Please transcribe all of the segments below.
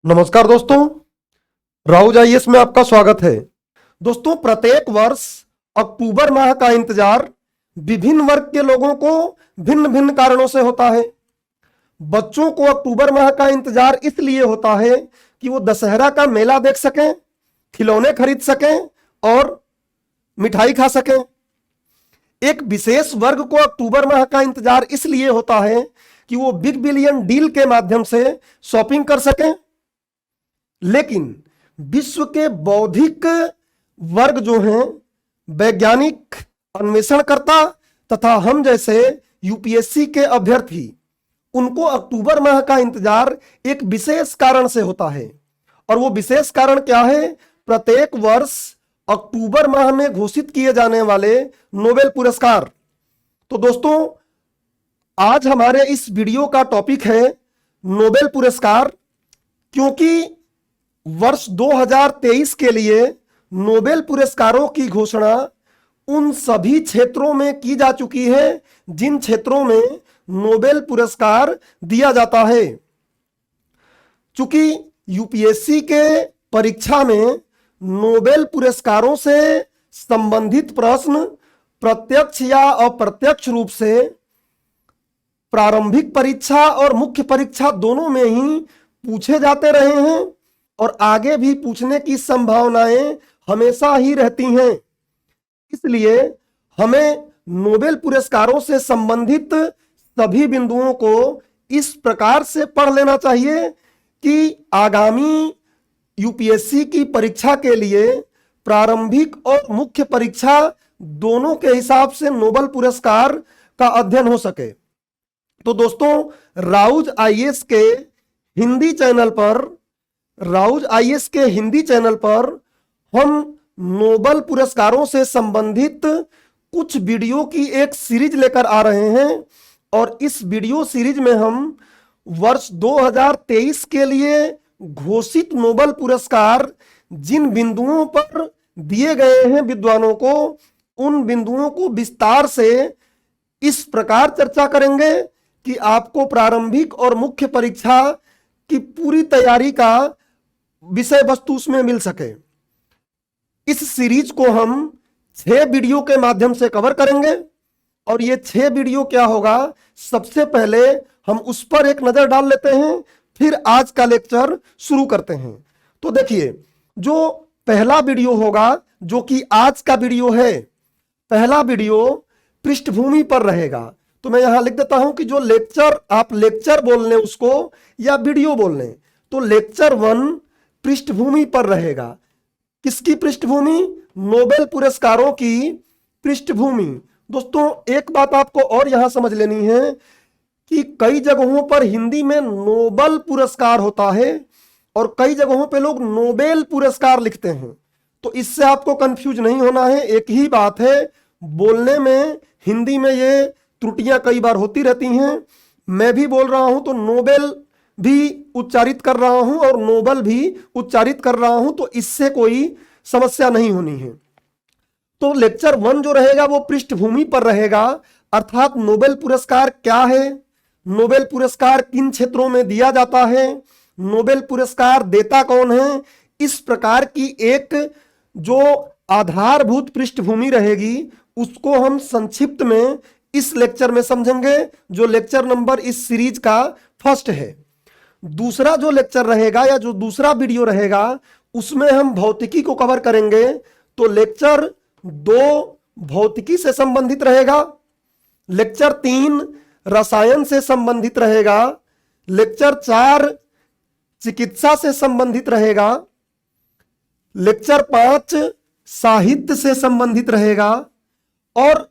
नमस्कार दोस्तों, राउज आईएएस में आपका स्वागत है। दोस्तों, प्रत्येक वर्ष अक्टूबर माह का इंतजार विभिन्न वर्ग के लोगों को भिन्न भिन्न कारणों से होता है। बच्चों को अक्टूबर माह का इंतजार इसलिए होता है कि वो दशहरा का मेला देख सकें, खिलौने खरीद सकें और मिठाई खा सकें। एक विशेष वर्ग को अक्टूबर माह का इंतजार इसलिए होता है कि वो बिग बिलियन डील के माध्यम से शॉपिंग कर सकें। लेकिन विश्व के बौद्धिक वर्ग जो हैं, वैज्ञानिक, अन्वेषणकर्ता तथा हम जैसे यूपीएससी के अभ्यर्थी, उनको अक्टूबर माह का इंतजार एक विशेष कारण से होता है। और वो विशेष कारण क्या है? प्रत्येक वर्ष अक्टूबर माह में घोषित किए जाने वाले नोबेल पुरस्कार। तो दोस्तों, आज हमारे इस वीडियो का टॉपिक है नोबेल पुरस्कार, क्योंकि वर्ष 2023 के लिए नोबेल पुरस्कारों की घोषणा उन सभी क्षेत्रों में की जा चुकी है जिन क्षेत्रों में नोबेल पुरस्कार दिया जाता है। चूंकि यूपीएससी के परीक्षा में नोबेल पुरस्कारों से संबंधित प्रश्न प्रत्यक्ष या अप्रत्यक्ष रूप से प्रारंभिक परीक्षा और मुख्य परीक्षा दोनों में ही पूछे जाते रहे हैं और आगे भी पूछने की संभावनाएं हमेशा ही रहती हैं। इसलिए हमें नोबेल पुरस्कारों से संबंधित सभी बिंदुओं को इस प्रकार से पढ़ लेना चाहिए कि आगामी यूपीएससी की परीक्षा के लिए प्रारंभिक और मुख्य परीक्षा दोनों के हिसाब से नोबेल पुरस्कार का अध्ययन हो सके। तो दोस्तों, राउज आईएएस के हिंदी चैनल पर हम नोबेल पुरस्कारों से संबंधित कुछ वीडियो की एक सीरीज लेकर आ रहे हैं। और इस वीडियो सीरीज में हम वर्ष 2023 के लिए घोषित नोबेल पुरस्कार जिन बिंदुओं पर दिए गए हैं विद्वानों को, उन बिंदुओं को विस्तार से इस प्रकार चर्चा करेंगे कि आपको प्रारंभिक और मुख्य परीक्षा की पूरी तैयारी का विषय वस्तु उसमें मिल सके। इस सीरीज को हम 6 वीडियो के माध्यम से कवर करेंगे। और ये 6 वीडियो क्या होगा, सबसे पहले हम उस पर एक नजर डाल लेते हैं, फिर आज का लेक्चर शुरू करते हैं। तो देखिए, जो पहला वीडियो होगा, जो कि आज का वीडियो है, पहला वीडियो पृष्ठभूमि पर रहेगा। तो मैं यहां लिख देता हूं कि जो लेक्चर, आप लेक्चर बोल लें उसको या वीडियो बोल लें, तो लेक्चर 1 पृष्ठभूमि पर रहेगा। किसकी पृष्ठभूमि? नोबेल पुरस्कारों की पृष्ठभूमि। दोस्तों, एक बात आपको और यहां समझ लेनी है कि कई जगहों पर हिंदी में नोबेल पुरस्कार होता है और कई जगहों पे लोग नोबेल पुरस्कार लिखते हैं। तो इससे आपको कंफ्यूज नहीं होना है। एक ही बात है, बोलने में हिंदी में ये त्रुटियां कई बार होती रहती हैं। मैं भी बोल रहा हूं तो नोबेल भी उच्चारित कर रहा हूं और नोबेल भी उच्चारित कर रहा हूं, तो इससे कोई समस्या नहीं होनी है। तो लेक्चर 1 जो रहेगा वो पृष्ठभूमि पर रहेगा, अर्थात नोबेल पुरस्कार क्या है, नोबेल पुरस्कार किन क्षेत्रों में दिया जाता है, नोबेल पुरस्कार देता कौन है, इस प्रकार की एक जो आधारभूत पृष्ठभूमि रहेगी उसको हम संक्षिप्त में इस लेक्चर में समझेंगे, जो लेक्चर नंबर इस सीरीज का फर्स्ट है। दूसरा जो लेक्चर रहेगा या जो दूसरा वीडियो रहेगा उसमें हम भौतिकी को कवर करेंगे। तो लेक्चर 2 भौतिकी से संबंधित रहेगा, लेक्चर 3 रसायन से संबंधित रहेगा, लेक्चर 4 चिकित्सा से संबंधित रहेगा, लेक्चर 5 साहित्य से संबंधित रहेगा। और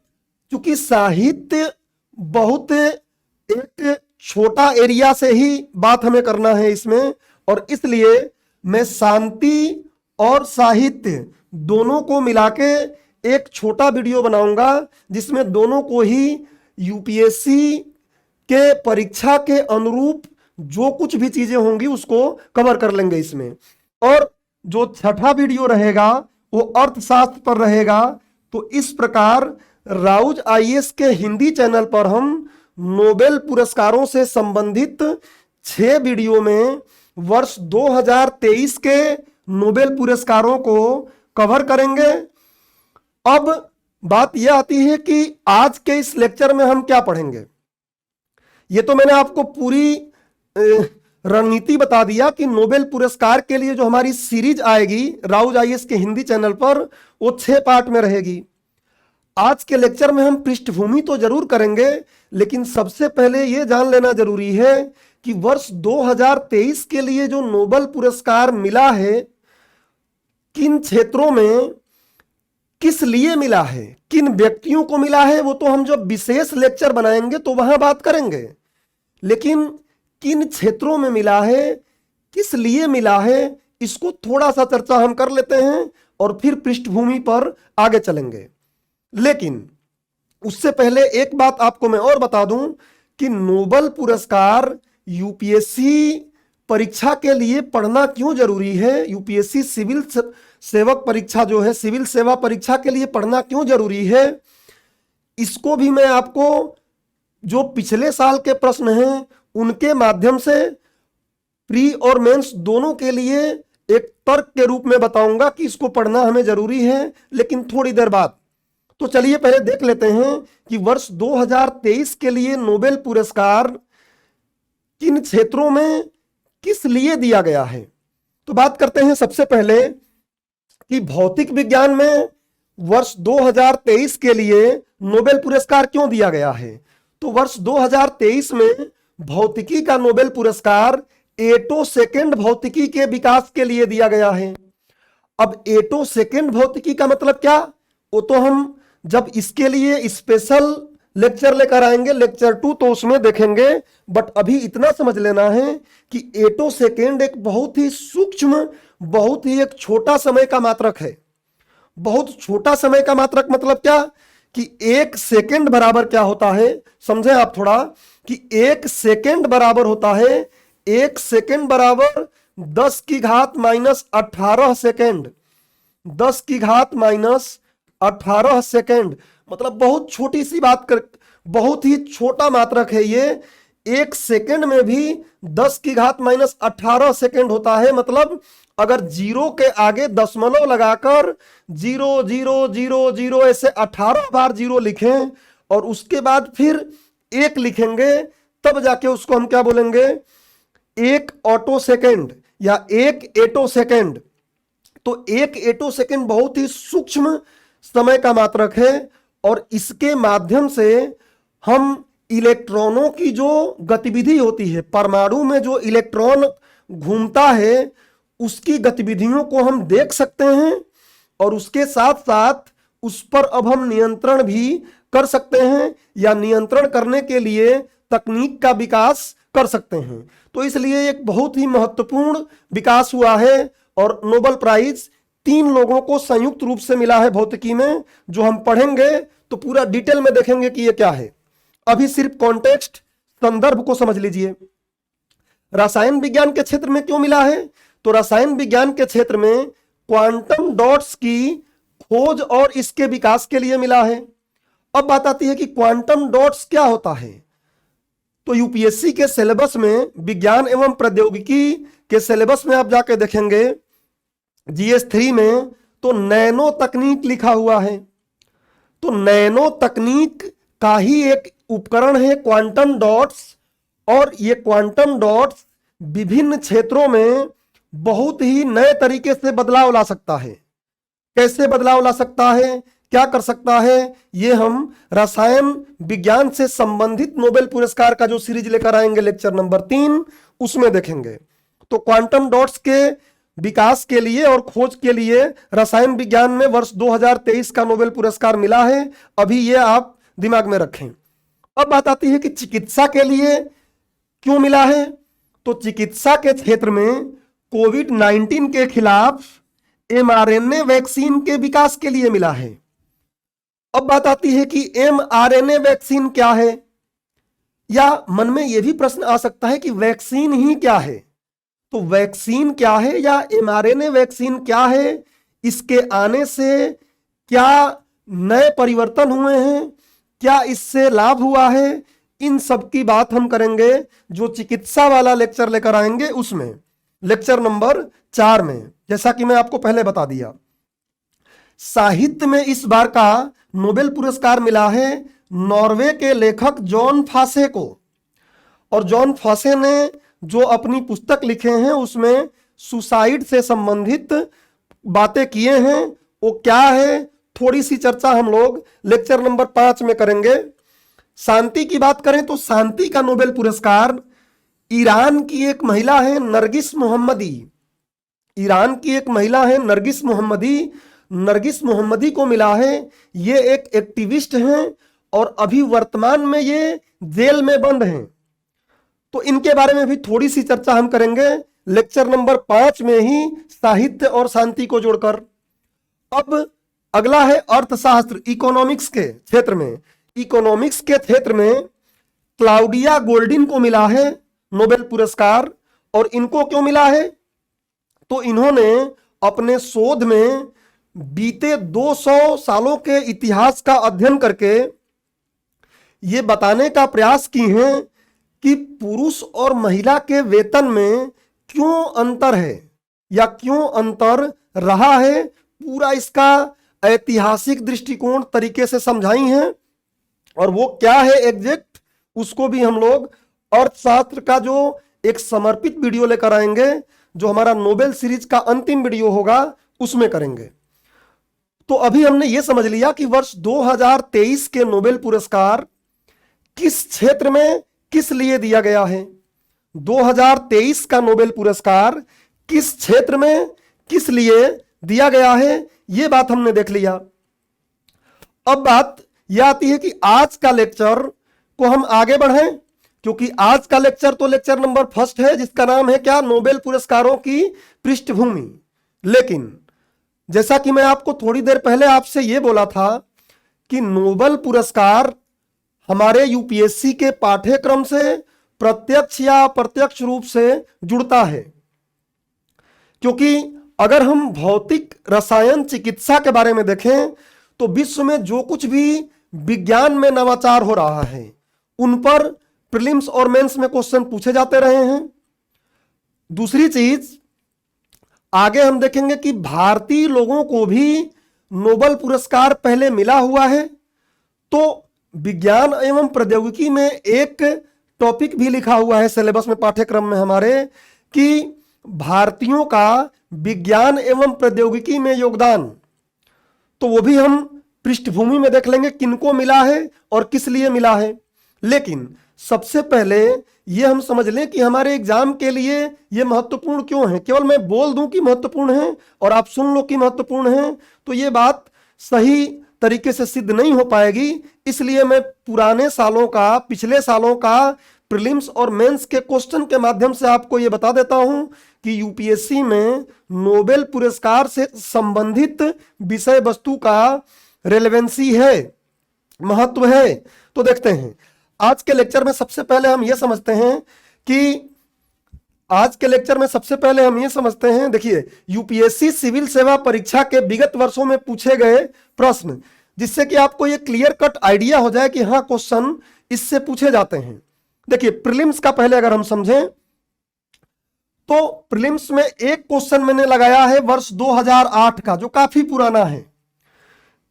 चूंकि साहित्य बहुत एक छोटा एरिया से ही बात हमें करना है इसमें, और इसलिए मैं शांति और साहित्य दोनों को मिला के एक छोटा वीडियो बनाऊंगा जिसमें दोनों को ही यूपीएससी के परीक्षा के अनुरूप जो कुछ भी चीजें होंगी उसको कवर कर लेंगे इसमें। और जो छठा वीडियो रहेगा वो अर्थशास्त्र पर रहेगा। तो इस प्रकार राउज आईएएस के हिंदी चैनल पर हम नोबेल पुरस्कारों से संबंधित 6 वीडियो में वर्ष 2023 के नोबेल पुरस्कारों को कवर करेंगे। अब बात यह आती है कि आज के इस लेक्चर में हम क्या पढ़ेंगे। ये तो मैंने आपको पूरी रणनीति बता दिया कि नोबेल पुरस्कार के लिए जो हमारी सीरीज आएगी राउज आईएएस के हिंदी चैनल पर, वो 6 पार्ट में रहेगी। आज के लेक्चर में हम पृष्ठभूमि तो जरूर करेंगे, लेकिन सबसे पहले यह जान लेना जरूरी है कि वर्ष 2023 के लिए जो नोबेल पुरस्कार मिला है, किन क्षेत्रों में किस लिए मिला है, किन व्यक्तियों को मिला है, वो तो हम जब विशेष लेक्चर बनाएंगे तो वहां बात करेंगे। लेकिन किन क्षेत्रों में मिला है, किस लिए मिला है, इसको थोड़ा सा चर्चा हम कर लेते हैं और फिर पृष्ठभूमि पर आगे चलेंगे। लेकिन उससे पहले एक बात आपको मैं और बता दूं कि नोबेल पुरस्कार यूपीएससी परीक्षा के लिए पढ़ना क्यों जरूरी है, यूपीएससी सिविल सेवक परीक्षा जो है, सिविल सेवा परीक्षा के लिए पढ़ना क्यों जरूरी है, इसको भी मैं आपको जो पिछले साल के प्रश्न हैं उनके माध्यम से प्री और मेंस दोनों के लिए एक तर्क के रूप में बताऊंगा कि इसको पढ़ना हमें जरूरी है, लेकिन थोड़ी देर बाद। तो चलिए पहले देख लेते हैं कि वर्ष 2023 के लिए नोबेल पुरस्कार किन क्षेत्रों में किस लिए दिया गया है। तो बात करते हैं सबसे पहले कि भौतिक विज्ञान में वर्ष 2023 के लिए नोबेल पुरस्कार क्यों दिया गया है। तो वर्ष 2023 में भौतिकी का नोबेल पुरस्कार एटोसेकेंड भौतिकी के विकास के लिए दिया गया है। अब एटोसेकेंड भौतिकी का मतलब क्या, वो तो हम जब इसके लिए स्पेशल लेक्चर लेकर आएंगे, लेक्चर 2, तो उसमें देखेंगे। बट अभी इतना समझ लेना है कि एटोसेकेंड एक बहुत ही सूक्ष्म, बहुत ही एक छोटा समय का मात्रक है। बहुत छोटा समय का मात्रक मतलब क्या कि 1 सेकेंड बराबर क्या होता है, समझें आप थोड़ा, कि 1 सेकेंड बराबर होता है, 1 सेकेंड बराबर 10 की घात माइनस 18 सेकेंड, 10 की घात माइनस 18 सेकेंड। मतलब बहुत छोटी सी बात कर, बहुत ही छोटा मात्रक है ये। 1 सेकेंड में भी 10 की घात माइनस 18 सेकेंड होता है। मतलब अगर जीरो के आगे दशमलव लगाकर 0 0 0 0 ऐसे 18 बार जीरो लिखें और उसके बाद फिर 1 लिखेंगे, तब जाके उसको हम क्या बोलेंगे, 1 ऑटो सेकेंड या 1 एटो सेकेंड। तो 1 एटो सेकेंड बहुत ही सूक्ष्म समय का मात्रक है और इसके माध्यम से हम इलेक्ट्रॉनों की जो गतिविधि होती है, परमाणु में जो इलेक्ट्रॉन घूमता है, उसकी गतिविधियों को हम देख सकते हैं और उसके साथ साथ उस पर अब हम नियंत्रण भी कर सकते हैं या नियंत्रण करने के लिए तकनीक का विकास कर सकते हैं। तो इसलिए एक बहुत ही महत्वपूर्ण विकास हुआ है और नोबेल प्राइज 3 लोगों को संयुक्त रूप से मिला है भौतिकी में, जो हम पढ़ेंगे तो पूरा डिटेल में देखेंगे कि ये क्या है। अभी सिर्फ कॉन्टेक्स्ट, संदर्भ को समझ लीजिए। रसायन विज्ञान के क्षेत्र में क्यों मिला है, तो रसायन विज्ञान के क्षेत्र में क्वांटम डॉट्स की खोज और इसके विकास के लिए मिला है। अब बात आती है कि क्वांटम डॉट्स क्या होता है। तो यूपीएससी के सिलेबस में, विज्ञान एवं प्रौद्योगिकी के सिलेबस में आप जाके देखेंगे GS3 में, तो नैनो तकनीक लिखा हुआ है। तो नैनो तकनीक का ही एक उपकरण है क्वांटम डॉट्स, और ये क्वांटम डॉट्स विभिन्न क्षेत्रों में बहुत ही नए तरीके से बदलाव ला सकता है। कैसे बदलाव ला सकता है, क्या कर सकता है, ये हम रसायन विज्ञान से संबंधित नोबेल पुरस्कार का जो सीरीज लेकर आएंगे लेक्चर नंबर 3, उसमें देखेंगे। तो क्वांटम डॉट्स के विकास के लिए और खोज के लिए रसायन विज्ञान में वर्ष 2023 का नोबेल पुरस्कार मिला है। अभी ये आप दिमाग में रखें। अब बात आती है कि चिकित्सा के लिए क्यों मिला है। तो चिकित्सा के क्षेत्र में कोविड-19 के खिलाफ mRNA वैक्सीन के विकास के लिए मिला है। अब बात आती है कि mRNA वैक्सीन क्या है, या मन में यह भी प्रश्न आ सकता है कि वैक्सीन ही क्या है। तो वैक्सीन क्या है या mRNA वैक्सीन क्या है, इसके आने से क्या नए परिवर्तन हुए हैं, क्या इससे लाभ हुआ है, इन सब की बात हम करेंगे जो चिकित्सा वाला लेक्चर लेकर आएंगे उसमें। लेक्चर नंबर 4 में, जैसा कि मैं आपको पहले बता दिया। साहित्य में इस बार का नोबेल पुरस्कार मिला है नॉर्वे के लेखक जॉन फासे को। और जॉन फासे ने जो अपनी पुस्तक लिखे हैं उसमें सुसाइड से संबंधित बातें किए हैं। वो क्या है, थोड़ी सी चर्चा हम लोग लेक्चर नंबर 5 में करेंगे। शांति की बात करें तो शांति का नोबेल पुरस्कार ईरान की एक महिला है नरगिस मोहम्मदी। ईरान की एक महिला है नरगिस मोहम्मदी। नरगिस मोहम्मदी को मिला है। ये एक एक्टिविस्ट हैं और अभी वर्तमान में ये जेल में बंद हैं। तो इनके बारे में भी थोड़ी सी चर्चा हम करेंगे लेक्चर नंबर 5 में ही, साहित्य और शांति को जोड़कर। अब अगला है अर्थशास्त्र, इकोनॉमिक्स के क्षेत्र में। इकोनॉमिक्स के क्षेत्र में क्लाउडिया गोल्डिन को मिला है नोबेल पुरस्कार। और इनको क्यों मिला है, तो इन्होंने अपने शोध में बीते 200 सालों के इतिहास का अध्ययन करके ये बताने का प्रयास की हैं कि पुरुष और महिला के वेतन में क्यों अंतर है या क्यों अंतर रहा है। पूरा इसका ऐतिहासिक दृष्टिकोण तरीके से समझाई हैं। और वो क्या है एग्जैक्ट, उसको भी हम लोग अर्थशास्त्र का जो एक समर्पित वीडियो लेकर आएंगे, जो हमारा नोबेल सीरीज का अंतिम वीडियो होगा, उसमें करेंगे। तो अभी हमने ये समझ लिया कि वर्ष 2023 के नोबेल पुरस्कार किस क्षेत्र में किस लिए दिया गया है। 2023 का नोबेल पुरस्कार किस क्षेत्र में किस लिए दिया गया है, यह बात हमने देख लिया। अब बात यह आती है कि आज का लेक्चर को हम आगे बढ़ें, क्योंकि आज का लेक्चर तो लेक्चर नंबर 1 है, जिसका नाम है क्या, नोबेल पुरस्कारों की पृष्ठभूमि। लेकिन जैसा कि मैं आपको थोड़ी देर पहले आपसे यह बोला था कि नोबेल पुरस्कार हमारे यूपीएससी के पाठ्यक्रम से प्रत्यक्ष या अप्रत्यक्ष रूप से जुड़ता है। क्योंकि अगर हम भौतिक, रसायन, चिकित्सा के बारे में देखें तो विश्व में जो कुछ भी विज्ञान में नवाचार हो रहा है उन पर प्रीलिम्स और मेंस में क्वेश्चन पूछे जाते रहे हैं। दूसरी चीज, आगे हम देखेंगे कि भारतीय लोगों को भी नोबेल पुरस्कार पहले मिला हुआ है। तो विज्ञान एवं प्रौद्योगिकी में एक टॉपिक भी लिखा हुआ है सिलेबस में, पाठ्यक्रम में हमारे, कि भारतीयों का विज्ञान एवं प्रौद्योगिकी में योगदान। तो वो भी हम पृष्ठभूमि में देख लेंगे किनको मिला है और किस लिए मिला है। लेकिन सबसे पहले ये हम समझ लें कि हमारे एग्जाम के लिए ये महत्वपूर्ण क्यों है। केवल मैं बोल दूं कि महत्वपूर्ण है और आप सुन लो कि महत्वपूर्ण है, तो ये बात सही तरीके से सिद्ध नहीं हो पाएगी। इसलिए मैं पुराने सालों का, पिछले सालों का प्रीलिम्स और मेंस के क्वेश्चन के माध्यम से आपको ये बता देता हूं कि यूपीएससी में नोबेल पुरस्कार से संबंधित विषय वस्तु का रेलेवेंसी है, महत्व है। तो देखते हैं आज के लेक्चर में सबसे पहले हम ये समझते हैं कि देखिए, यूपीएससी सिविल सेवा परीक्षा के विगत वर्षों में पूछे गए प्रश्न, जिससे कि आपको ये क्लियर कट आइडिया हो जाए कि हाँ, क्वेश्चन इससे पूछे जाते हैं। देखिए, प्रीलिम्स का पहले अगर हम समझें तो प्रीलिम्स में एक क्वेश्चन मैंने लगाया है वर्ष 2008 का, जो काफी पुराना है।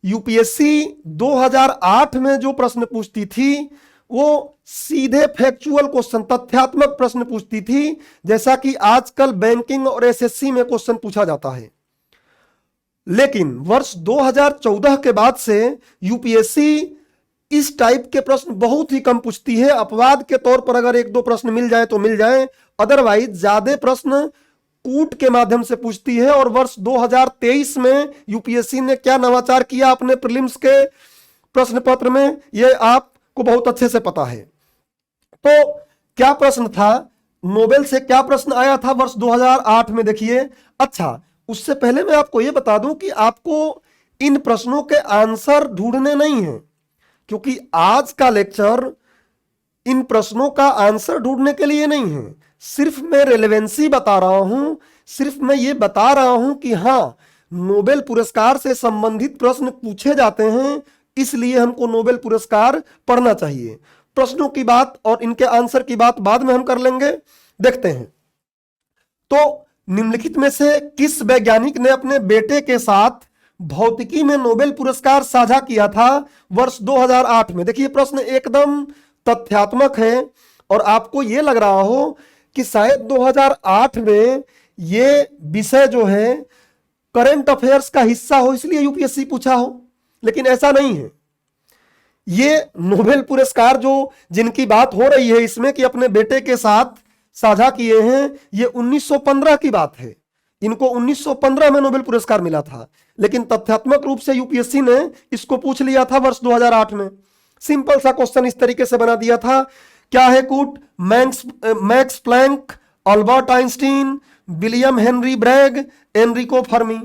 यूपीएससी 2008 में जो प्रश्न पूछती थी वो सीधे फैक्चुअल क्वेश्चन, तथ्यात्मक प्रश्न पूछती थी, जैसा कि आजकल बैंकिंग और एसएससी में क्वेश्चन पूछा जाता है। लेकिन वर्ष 2014 के बाद से यूपीएससी इस टाइप के प्रश्न बहुत ही कम पूछती है। अपवाद के तौर पर अगर 1-2 प्रश्न मिल जाए तो मिल जाए, अदरवाइज ज्यादा प्रश्न कूट के माध्यम से पूछती है। और वर्ष 2023 में यूपीएससी ने क्या नवाचार किया अपने प्रीलिम्स के प्रश्न पत्र में, यह आपको बहुत अच्छे से पता है। तो क्या प्रश्न था, नोबेल से क्या प्रश्न आया था वर्ष 2008 में, देखिए। अच्छा, उससे पहले मैं आपको यह बता दूं कि आपको इन प्रश्नों के आंसर ढूंढने नहीं है, क्योंकि आज का लेक्चर इन प्रश्नों का आंसर ढूंढने के लिए नहीं है। सिर्फ मैं रेलेवेंसी बता रहा हूं, सिर्फ मैं ये बता रहा हूं कि हाँ, नोबेल पुरस्कार से संबंधित प्रश्न पूछे जाते हैं, इसलिए हमको नोबेल पुरस्कार पढ़ना चाहिए। प्रश्नों की बात और इनके आंसर की बात बाद में हम कर लेंगे। देखते हैं, तो निम्नलिखित में से किस वैज्ञानिक ने अपने बेटे के साथ भौतिकी में नोबेल पुरस्कार साझा किया था वर्ष 2008 में? देखिए प्रश्न एकदम तथ्यात्मक है और आपको यह लग रहा हो कि शायद 2008 में ये विषय जो है करंट अफेयर्स का हिस्सा हो, इसलिए यूपीएससी पूछा हो, लेकिन ऐसा नहीं है। ये नोबेल पुरस्कार जो जिनकी बात हो रही है इसमें कि अपने बेटे के साथ साझा किए हैं, ये 1915 की बात है। इनको 1915 में नोबेल पुरस्कार मिला था, लेकिन तथ्यात्मक रूप से यूपीएससी ने इसको पूछ लिया था वर्ष 2008 में। सिंपल सा क्वेश्चन इस तरीके से बना दिया था, क्या है कूट? Max Planck, Albert Einstein, William Henry Bragg, Enrico Fermi.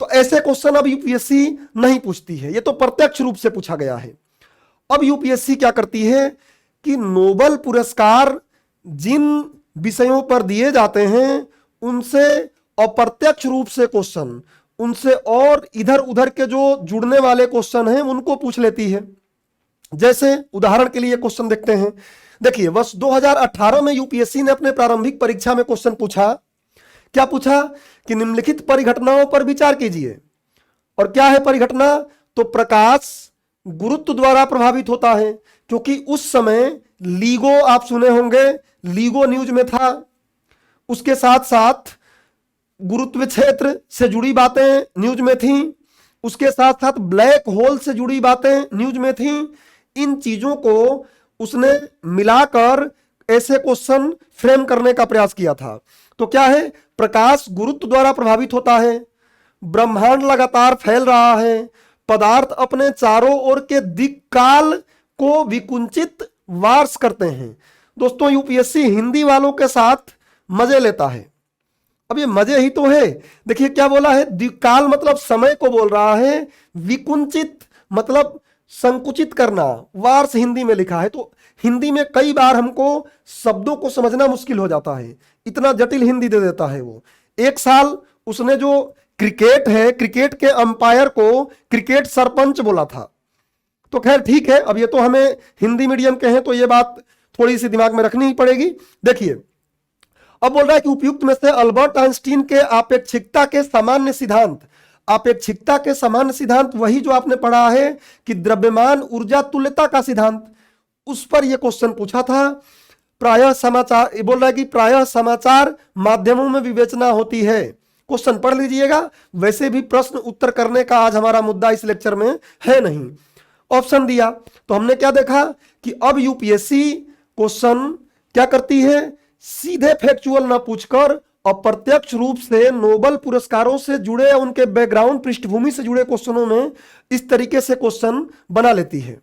तो ऐसे क्वेश्चन अब यूपीएससी नहीं पूछती है, ये तो प्रत्यक्ष रूप से पूछा गया है। अब यूपीएससी क्या करती है कि नोबेल पुरस्कार जिन विषयों पर दिए जाते हैं उनसे अप्रत्यक्ष रूप से क्वेश्चन, उनसे और इधर उधर के जो जुड़ने वाले क्वेश्चन हैं उनको पूछ लेती है। जैसे उदाहरण के लिए क्वेश्चन देखते हैं। देखिए वर्ष 2018 में यूपीएससी ने अपने प्रारंभिक परीक्षा में क्वेश्चन पूछा। क्या पूछा कि निम्नलिखित परिघटनाओं पर विचार कीजिए। और क्या है परिघटना? तो प्रकाश गुरुत्व द्वारा प्रभावित होता है, क्योंकि उस समय लीगो आप सुने होंगे, लीगो न्यूज में था। उसके साथ साथ गुरुत्व क्षेत्र से जुड़ी बातें न्यूज में थी, उसके साथ साथ ब्लैक होल से जुड़ी बातें न्यूज में थी। इन चीजों को उसने मिलाकर ऐसे क्वेश्चन फ्रेम करने का प्रयास किया था। तो क्या है? प्रकाश गुरुत्व द्वारा प्रभावित होता है, ब्रह्मांड लगातार फैल रहा है, पदार्थ अपने चारों ओर के दिक्काल को विकुंचित वार्स करते हैं। दोस्तों यूपीएससी हिंदी वालों के साथ मजे लेता है। अब ये मजे ही तो है। देखिए क्या बोला है, दिक्काल मतलब समय को बोल रहा है, विकुंचित मतलब संकुचित करना, वार्स हिंदी में लिखा है। तो हिंदी में कई बार हमको शब्दों को समझना मुश्किल हो जाता है, इतना जटिल हिंदी दे देता है वो। एक साल उसने जो क्रिकेट है, क्रिकेट के अंपायर को क्रिकेट सरपंच बोला था। तो खैर ठीक है, अब ये तो हमें हिंदी मीडियम के हैं तो ये बात थोड़ी सी दिमाग में रखनी ही पड़ेगी। देखिए अब बोल रहा है कि उपयुक्त में से अल्बर्ट आइंस्टीन के आपेक्षिकता के सामान्य सिद्धांत, आपेक्षिकता के सामान्य सिद्धांत वही जो आपने पढ़ा है कि द्रव्यमान ऊर्जा तुल्यता का सिद्धांत, उस पर यह क्वेश्चन पूछा था। प्रायः समाचार बोल रहा है कि प्रायः समाचार माध्यमों में विवेचना होती है। क्वेश्चन पढ़ लीजिएगा, वैसे भी प्रश्न उत्तर करने का आज हमारा मुद्दा इस लेक्चर में है नहीं। ऑप्शन दिया तो हमने क्या देखा कि अब यूपीएससी क्वेश्चन क्या करती है, सीधे फैक्चुअल ना पूछकर अप्रत्यक्ष रूप से नोबेल पुरस्कारों से जुड़े उनके बैकग्राउंड पृष्ठभूमि से जुड़े क्वेश्चनों में इस तरीके से क्वेश्चन बना लेती है।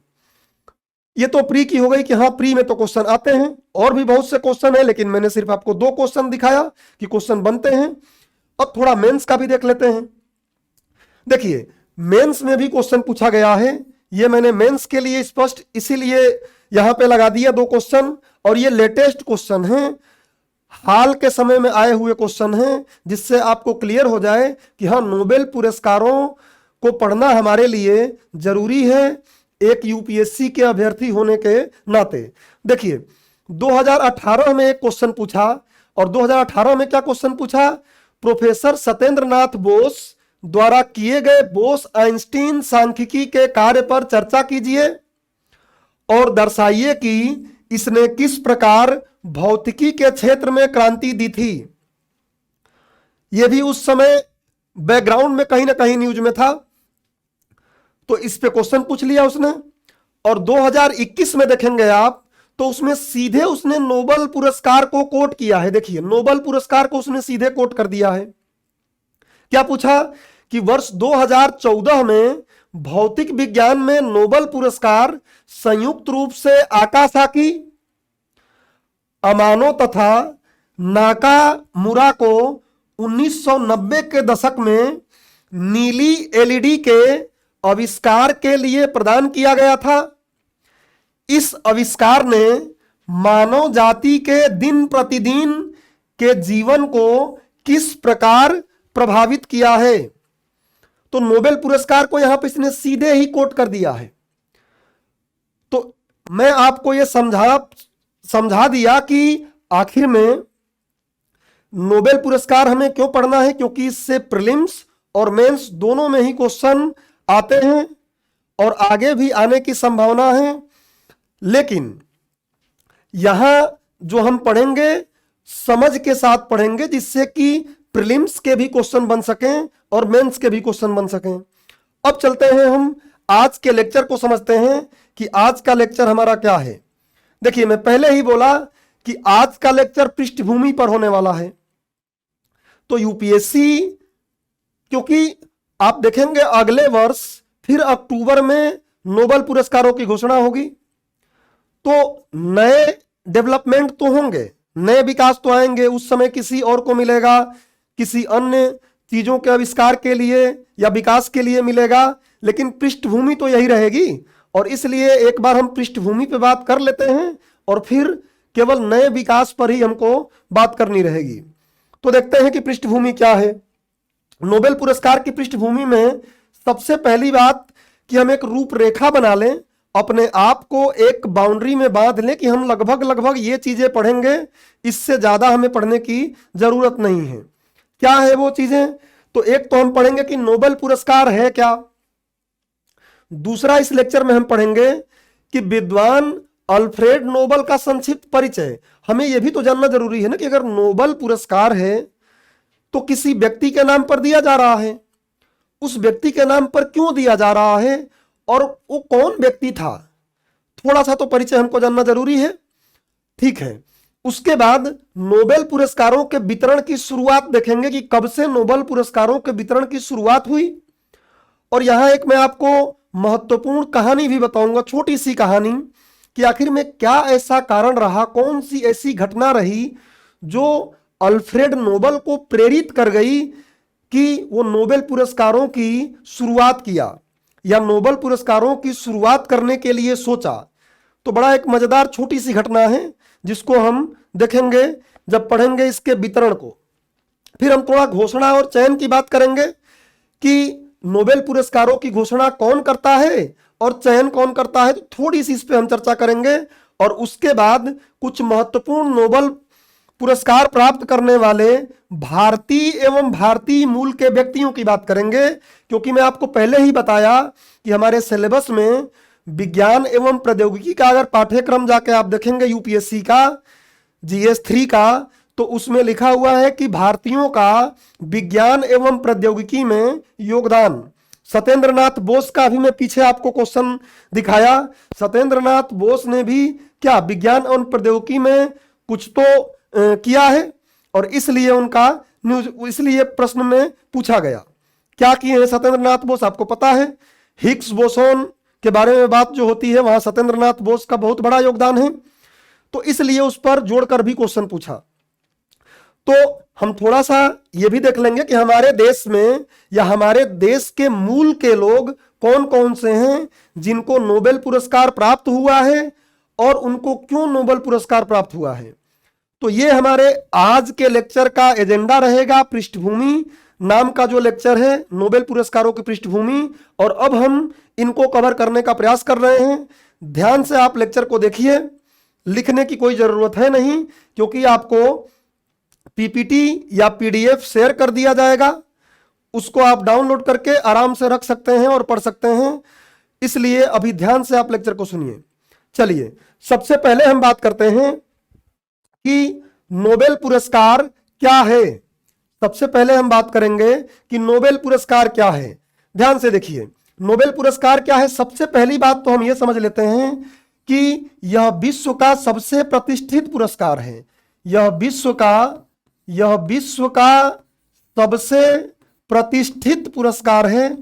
ये तो प्री की हो गई कि हाँ प्री में तो क्वेश्चन आते हैं, और भी बहुत से क्वेश्चन है, लेकिन मैंने सिर्फ आपको 2 क्वेश्चन दिखाया कि क्वेश्चन बनते हैं। अब थोड़ा मेंस का भी देख लेते हैं। देखिए मेंस में भी क्वेश्चन पूछा गया है, ये मैंने मेंस के लिए स्पष्ट इसीलिए यहां पे लगा दिया 2 क्वेश्चन, और ये लेटेस्ट क्वेश्चन है, हाल के समय में आए हुए क्वेश्चन हैं, जिससे आपको क्लियर हो जाए कि हाँ नोबेल पुरस्कारों को पढ़ना हमारे लिए जरूरी है एक यूपीएससी के अभ्यर्थी होने के नाते। देखिए 2018 में एक क्वेश्चन पूछा, और 2018 में क्या क्वेश्चन पूछा, प्रोफेसर सत्येंद्र नाथ बोस द्वारा किए गए बोस आइंस्टीन सांख्यिकी के कार्य पर चर्चा कीजिए और दर्शाइए कि इसने किस प्रकार भौतिकी के क्षेत्र में क्रांति दी थी। यह भी उस समय बैकग्राउंड में कहीं ना कहीं न्यूज में था, तो इस पे क्वेश्चन पूछ लिया उसने। और 2021 में देखेंगे आप तो उसमें सीधे उसने नोबेल पुरस्कार को कोट किया है। देखिए नोबेल पुरस्कार को उसने सीधे कोट कर दिया है। क्या पूछा कि वर्ष 2014 में भौतिक विज्ञान में नोबेल पुरस्कार संयुक्त रूप से आकासाकी, अमानो तथा नाकामुरा को 1990 के दशक में नीली एलईडी के आविष्कार के लिए प्रदान किया गया था। इस आविष्कार ने मानव जाति के दिन प्रतिदिन के जीवन को किस प्रकार प्रभावित किया है। तो नोबेल पुरस्कार को यहां पर इसने सीधे ही कोट कर दिया है। तो मैं आपको यह समझा दिया कि आखिर में नोबेल पुरस्कार हमें क्यों पढ़ना है? क्योंकि इससे प्रीलिम्स और मेंस दोनों में ही क्वेश्चन आते हैं और आगे भी आने की संभावना है। लेकिन यहां जो हम पढ़ेंगे समझ के साथ पढ़ेंगे, जिससे कि प्रीलिम्स के भी क्वेश्चन बन सकें और मेंस के भी क्वेश्चन बन सकें। अब चलते हैं हम आज के लेक्चर को समझते हैं कि आज का लेक्चर हमारा क्या है। देखिए, मैं पहले ही बोला कि आज का लेक्चर पृष्ठभूमि पर होने वाला है। तो यूपीएससी, क्योंकि आप देखेंगे अगले वर्ष फिर अक्टूबर में नोबेल पुरस्कारों की घोषणा होगी, तो नए डेवलपमेंट तो होंगे, नए विकास तो आएंगे। उस समय किसी और को मिलेगा, किसी अन्य चीजों के आविष्कार के लिए या विकास के लिए मिलेगा, लेकिन पृष्ठभूमि तो यही रहेगी। और इसलिए एक बार हम पृष्ठभूमि पे बात कर लेते हैं और फिर केवल नए विकास पर ही हमको बात करनी रहेगी। तो देखते हैं कि पृष्ठभूमि क्या है। नोबेल पुरस्कार की पृष्ठभूमि में सबसे पहली बात कि हम एक रूपरेखा बना लें, अपने आप को एक बाउंड्री में बांध लें कि हम लगभग ये चीजें पढ़ेंगे, इससे ज्यादा हमें पढ़ने की जरूरत नहीं है। क्या है वो चीजें? तो एक तो हम पढ़ेंगे कि नोबेल पुरस्कार है क्या। दूसरा, इस लेक्चर में हम पढ़ेंगे कि विद्वान अल्फ्रेड नोबेल का संक्षिप्त परिचय। हमें यह भी तो जानना जरूरी है ना कि अगर नोबेल पुरस्कार है तो किसी व्यक्ति के नाम पर दिया जा रहा है, उस व्यक्ति के नाम पर क्यों दिया जा रहा है और वो कौन व्यक्ति था, थोड़ा सा तो परिचय हमको जानना जरूरी है। ठीक है, उसके बाद नोबेल पुरस्कारों के वितरण की शुरुआत देखेंगे कि कब से नोबेल पुरस्कारों के वितरण की शुरुआत हुई। और यहां एक मैं आपको महत्वपूर्ण कहानी भी बताऊंगा, छोटी सी कहानी, कि आखिर में क्या ऐसा कारण रहा, कौन सी ऐसी घटना रही जो अल्फ्रेड नोबेल को प्रेरित कर गई कि वो नोबेल पुरस्कारों की शुरुआत किया या नोबेल पुरस्कारों की शुरुआत करने के लिए सोचा। तो बड़ा एक मजेदार छोटी सी घटना है जिसको हम देखेंगे जब पढ़ेंगे इसके वितरण को। फिर हम थोड़ा घोषणा और चयन की बात करेंगे कि नोबेल पुरस्कारों की घोषणा कौन करता है और चयन कौन करता है, तो थोड़ी सी इस पे हम चर्चा करेंगे। और उसके बाद कुछ महत्वपूर्ण नोबेल पुरस्कार प्राप्त करने वाले भारतीय एवं भारतीय मूल के व्यक्तियों की बात करेंगे, क्योंकि मैं आपको पहले ही बताया कि हमारे सिलेबस में विज्ञान एवं प्रौद्योगिकी का अगर पाठ्यक्रम जाके आप देखेंगे यूपीएससी का जीएस 3 का, तो उसमें लिखा हुआ है कि भारतीयों का विज्ञान एवं प्रौद्योगिकी में योगदान। सत्येंद्र नाथ बोस का भी मैं पीछे आपको क्वेश्चन दिखाया। सत्येंद्र नाथ बोस ने भी क्या विज्ञान एवं प्रौद्योगिकी में कुछ तो किया है, और इसलिए उनका न्यूज, इसलिए प्रश्न में पूछा गया क्या किए हैं सत्येंद्र नाथ बोस, आपको पता है। हिग्स बोसोन के बारे में बात जो होती है वहां सत्येंद्र नाथ बोस का बहुत बड़ा योगदान है, तो इसलिए उस पर जोड़कर भी क्वेश्चन पूछा। तो हम थोड़ा सा ये भी देख लेंगे कि हमारे देश में या हमारे देश के मूल के लोग कौन कौन से हैं जिनको नोबेल पुरस्कार प्राप्त हुआ है और उनको क्यों नोबेल पुरस्कार प्राप्त हुआ है। तो ये हमारे आज के लेक्चर का एजेंडा रहेगा। पृष्ठभूमि नाम का जो लेक्चर है, नोबेल पुरस्कारों की पृष्ठभूमि, और अब हम इनको कवर करने का प्रयास कर रहे हैं। ध्यान से आप लेक्चर को देखिए, लिखने की कोई जरूरत है नहीं, क्योंकि आपको पीपीटी या पीडीएफ शेयर कर दिया जाएगा, उसको आप डाउनलोड करके आराम से रख सकते हैं और पढ़ सकते हैं। इसलिए अभी ध्यान से आप लेक्चर को सुनिए। चलिए, सबसे पहले हम बात करते हैं कि नोबेल पुरस्कार क्या है। सबसे पहले हम बात करेंगे कि नोबेल पुरस्कार क्या है। ध्यान से देखिए, नोबेल पुरस्कार क्या है। सबसे पहली बात तो हम यह समझ लेते हैं कि यह विश्व का सबसे प्रतिष्ठित पुरस्कार है। यह विश्व का सबसे प्रतिष्ठित पुरस्कार है,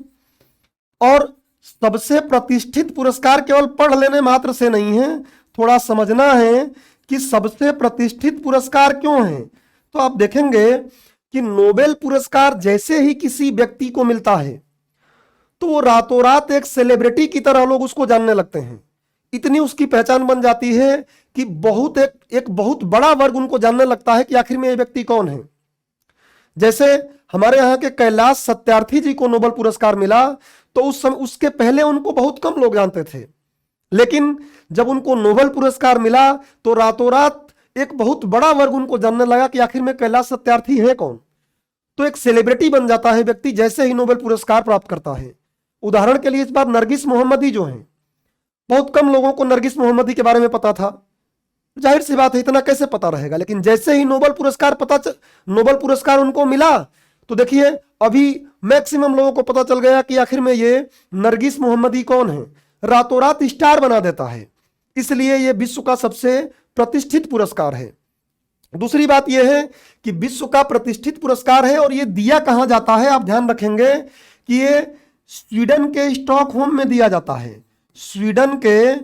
और सबसे प्रतिष्ठित पुरस्कार केवल पढ़ लेने मात्र से नहीं है, थोड़ा समझना है कि सबसे प्रतिष्ठित पुरस्कार क्यों है। तो आप देखेंगे कि नोबेल पुरस्कार जैसे ही किसी व्यक्ति को मिलता है तो वो रातों रात एक सेलिब्रिटी की तरह लोग उसको जानने लगते हैं। इतनी उसकी पहचान बन जाती है कि एक बहुत बड़ा वर्ग उनको जानने लगता है कि आखिर में ये व्यक्ति कौन है। जैसे हमारे यहाँ के कैलाश सत्यार्थी जी को नोबेल पुरस्कार मिला, तो उस समय उसके पहले उनको बहुत कम लोग जानते थे, लेकिन जब उनको नोबेल पुरस्कार मिला तो रातों रात एक बहुत बड़ा वर्ग उनको जानने लगा कि आखिर में कैलाश सत्यार्थी है कौन। तो एक सेलिब्रिटी बन जाता है व्यक्ति जैसे ही नोबेल पुरस्कार प्राप्त करता है। उदाहरण के लिए इस बार नरगिस मोहम्मदी जो हैं, बहुत कम लोगों को नरगिस मोहम्मदी के बारे में पता था। जाहिर सी बात है, इतना कैसे पता रहेगा, लेकिन जैसे ही नोबेल पुरस्कार उनको मिला तो देखिए अभी मैक्सिमम लोगों को पता चल गया कि आखिर में ये नरगिस मोहम्मदी कौन है। रातों रात स्टार बना देता है, इसलिए ये विश्व का सबसे प्रतिष्ठित पुरस्कार है। दूसरी बात यह है कि विश्व का प्रतिष्ठित पुरस्कार है और ये दिया कहां जाता है। आप ध्यान रखेंगे कि ये स्वीडन के स्टॉकहोम में दिया जाता है। स्वीडन के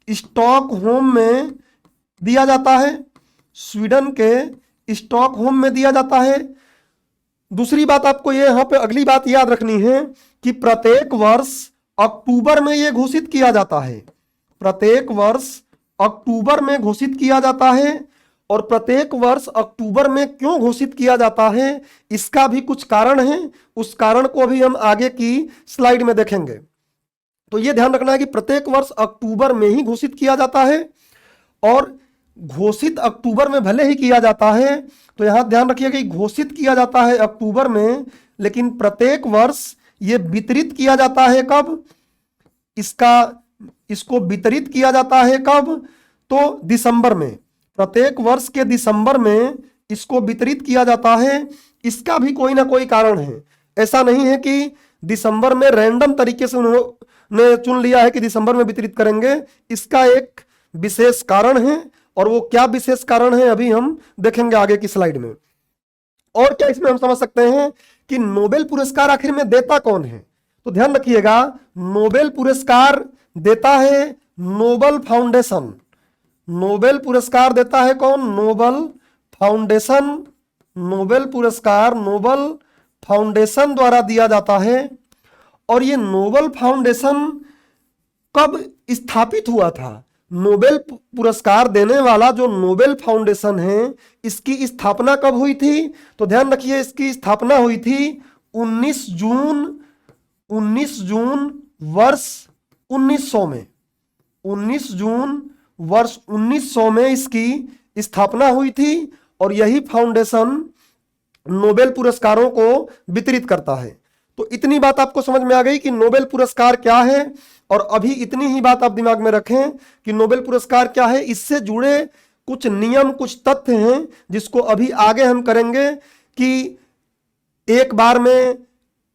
स्टॉकहोम में दिया जाता है। स्वीडन के स्टॉकहोम में दिया जाता है। दूसरी बात आपको ये यहां पे अगली बात याद रखनी है कि प्रत्येक वर्ष अक्टूबर में यह घोषित किया जाता है। प्रत्येक वर्ष अक्टूबर में घोषित किया जाता है। और प्रत्येक वर्ष अक्टूबर में क्यों घोषित किया जाता है, इसका भी कुछ कारण है। उस कारण को भी हम आगे की स्लाइड में देखेंगे। तो यह ध्यान रखना है कि प्रत्येक वर्ष अक्टूबर में ही घोषित किया जाता है। और घोषित अक्टूबर में भले ही किया जाता है, तो यहां ध्यान रखिएगा कि घोषित किया जाता है अक्टूबर में, लेकिन प्रत्येक वर्ष ये वितरित किया जाता है कब, इसको वितरित किया जाता है कब, तो दिसंबर में। प्रत्येक वर्ष के दिसंबर में इसको वितरित किया जाता है। इसका भी कोई ना कोई कारण है। ऐसा नहीं है कि दिसंबर में रैंडम तरीके से उन्होंने चुन लिया है कि दिसंबर में वितरित करेंगे। इसका एक विशेष कारण है, और वो क्या विशेष कारण है अभी हम देखेंगे आगे की स्लाइड में। और क्या इसमें हम समझ सकते हैं कि नोबेल पुरस्कार आखिर में देता कौन है। तो ध्यान रखिएगा, नोबेल पुरस्कार देता है नोबल फाउंडेशन। नोबेल पुरस्कार देता है कौन, नोबल फाउंडेशन। नोबेल पुरस्कार नोबल फाउंडेशन द्वारा दिया जाता है। और ये नोबेल फाउंडेशन कब स्थापित हुआ था। नोबेल पुरस्कार देने वाला जो नोबेल फाउंडेशन है, इसकी स्थापना कब हुई थी, तो ध्यान रखिए इसकी स्थापना हुई थी 19 जून वर्ष 1900 में। 19 जून वर्ष 1900 में इसकी स्थापना हुई थी। और यही फाउंडेशन नोबेल पुरस्कारों को वितरित करता है। तो इतनी बात आपको समझ में आ गई कि नोबेल पुरस्कार क्या है। और अभी इतनी ही बात आप दिमाग में रखें कि नोबेल पुरस्कार क्या है। इससे जुड़े कुछ नियम, कुछ तथ्य हैं जिसको अभी आगे हम करेंगे कि एक बार में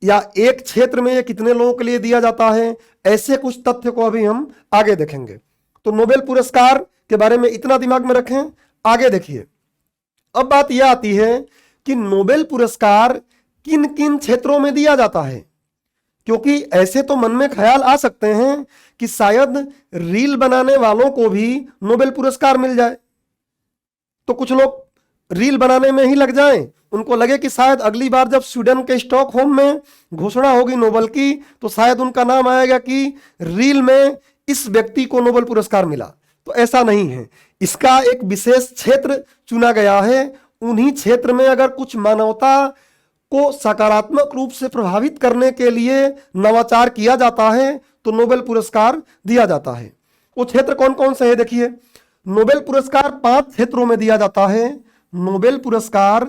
या एक क्षेत्र में ये कितने लोगों के लिए दिया जाता है। ऐसे कुछ तथ्य को अभी हम आगे देखेंगे। तो नोबेल पुरस्कार के बारे में इतना दिमाग में रखें। आगे देखिए, अब बात यह आती है कि नोबेल पुरस्कार किन किन क्षेत्रों में दिया जाता है। क्योंकि ऐसे तो मन में ख्याल आ सकते हैं कि शायद रील बनाने वालों को भी नोबेल पुरस्कार मिल जाए, तो कुछ लोग रील बनाने में ही लग जाएं। उनको लगे कि शायद अगली बार जब स्वीडन के स्टॉकहोम में घोषणा होगी नोबेल की, तो शायद उनका नाम आएगा कि रील में इस व्यक्ति को नोबेल पुरस्कार मिला। तो ऐसा नहीं है। इसका एक विशेष क्षेत्र चुना गया है। उन्हीं क्षेत्र में अगर कुछ मानवता को सकारात्मक रूप से प्रभावित करने के लिए नवाचार किया जाता है, तो नोबेल पुरस्कार दिया जाता है। वो क्षेत्र कौन कौन से है देखिए। नोबेल पुरस्कार 5 क्षेत्रों में दिया जाता है। नोबेल पुरस्कार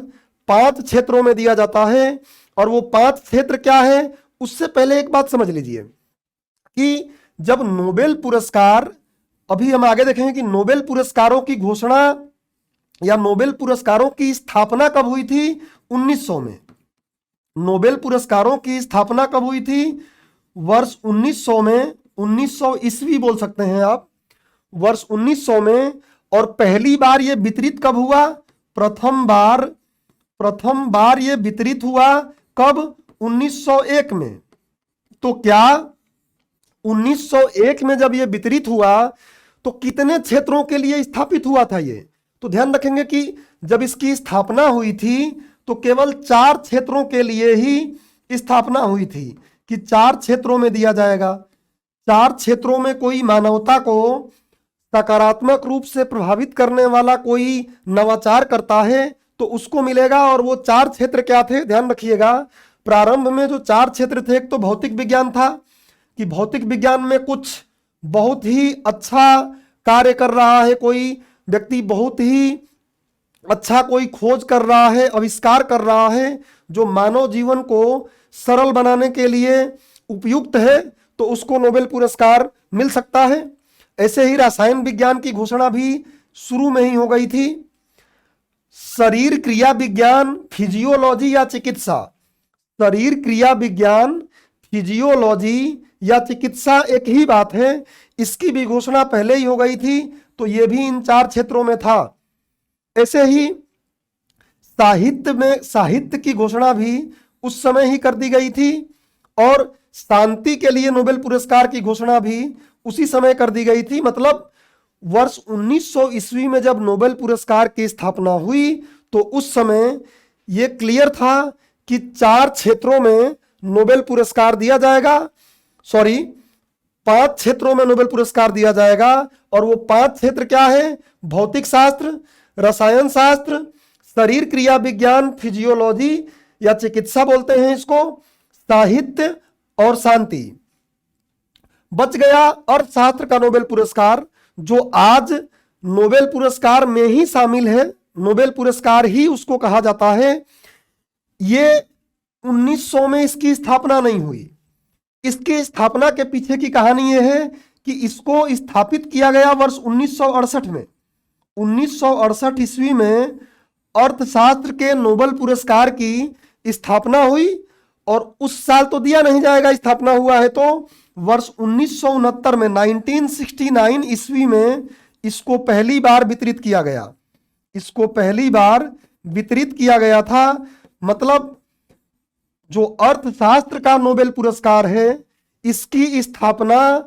5 क्षेत्रों में दिया जाता है। और वो 5 क्षेत्र क्या है, उससे पहले एक बात समझ लीजिए कि जब नोबेल पुरस्कार, अभी हम आगे देखेंगे कि नोबेल पुरस्कारों की घोषणा या नोबेल पुरस्कारों की स्थापना कब हुई थी, 1900 में। नोबेल पुरस्कारों की स्थापना कब हुई थी, वर्ष 1900 में। 1900 ईस्वी बोल सकते हैं आप, वर्ष 1900 में। और पहली बार ये वितरित कब हुआ, प्रथम बार ये वितरित हुआ कब, 1901 में। तो क्या 1901 में जब ये वितरित हुआ तो कितने क्षेत्रों के लिए स्थापित हुआ था ये, तो ध्यान रखेंगे कि जब इसकी स्थापना हुई थी तो केवल 4 क्षेत्रों के लिए ही स्थापना हुई थी कि 4 क्षेत्रों में दिया जाएगा। 4 क्षेत्रों में कोई मानवता को सकारात्मक रूप से प्रभावित करने वाला कोई नवाचार करता है तो उसको मिलेगा। और वो 4 क्षेत्र क्या थे, ध्यान रखिएगा। प्रारंभ में जो 4 क्षेत्र थे, एक तो भौतिक विज्ञान था कि भौतिक विज्ञान में कुछ बहुत ही अच्छा कार्य कर रहा है कोई व्यक्ति, बहुत ही अच्छा कोई खोज कर रहा है, आविष्कार कर रहा है जो मानव जीवन को सरल बनाने के लिए उपयुक्त है, तो उसको नोबेल पुरस्कार मिल सकता है। ऐसे ही रसायन विज्ञान की घोषणा भी शुरू में ही हो गई थी। शरीर क्रिया विज्ञान, फिजियोलॉजी या चिकित्सा, शरीर क्रिया विज्ञान, फिजियोलॉजी या चिकित्सा एक ही बात है, इसकी भी घोषणा पहले ही हो गई थी, तो यह भी इन 4 क्षेत्रों में था। ऐसे ही साहित्य की घोषणा भी उस समय ही कर दी गई थी, और शांति के लिए नोबेल पुरस्कार की घोषणा भी उसी समय कर दी गई थी। मतलब वर्ष 1900 ईस्वी में जब नोबेल पुरस्कार की स्थापना हुई, तो उस समय यह क्लियर था कि 4 क्षेत्रों में नोबेल पुरस्कार दिया जाएगा, 5 क्षेत्रों में नोबेल पुरस्कार दिया जाएगा। और वो 5 क्षेत्र क्या है? भौतिक शास्त्र, रसायन शास्त्र, शरीर क्रिया विज्ञान, फिजियोलॉजी या चिकित्सा बोलते हैं इसको, साहित्य और शांति। बच गया अर्थशास्त्र का नोबेल पुरस्कार, जो आज नोबेल पुरस्कार में ही शामिल है, नोबेल पुरस्कार ही उसको कहा जाता है। ये 1900 में इसकी स्थापना नहीं हुई। इसकी स्थापना के पीछे की कहानी यह है कि इसको स्थापित किया गया वर्ष 1968 में। 1968 ईस्वी में अर्थशास्त्र के नोबेल पुरस्कार की स्थापना हुई, और उस साल तो दिया नहीं जाएगा, स्थापना हुआ है तो वर्ष 1969 में 1969 ईस्वी में इसको पहली बार वितरित किया गया। इसको पहली बार वितरित किया गया था। मतलब जो अर्थशास्त्र का नोबेल पुरस्कार है, इसकी स्थापना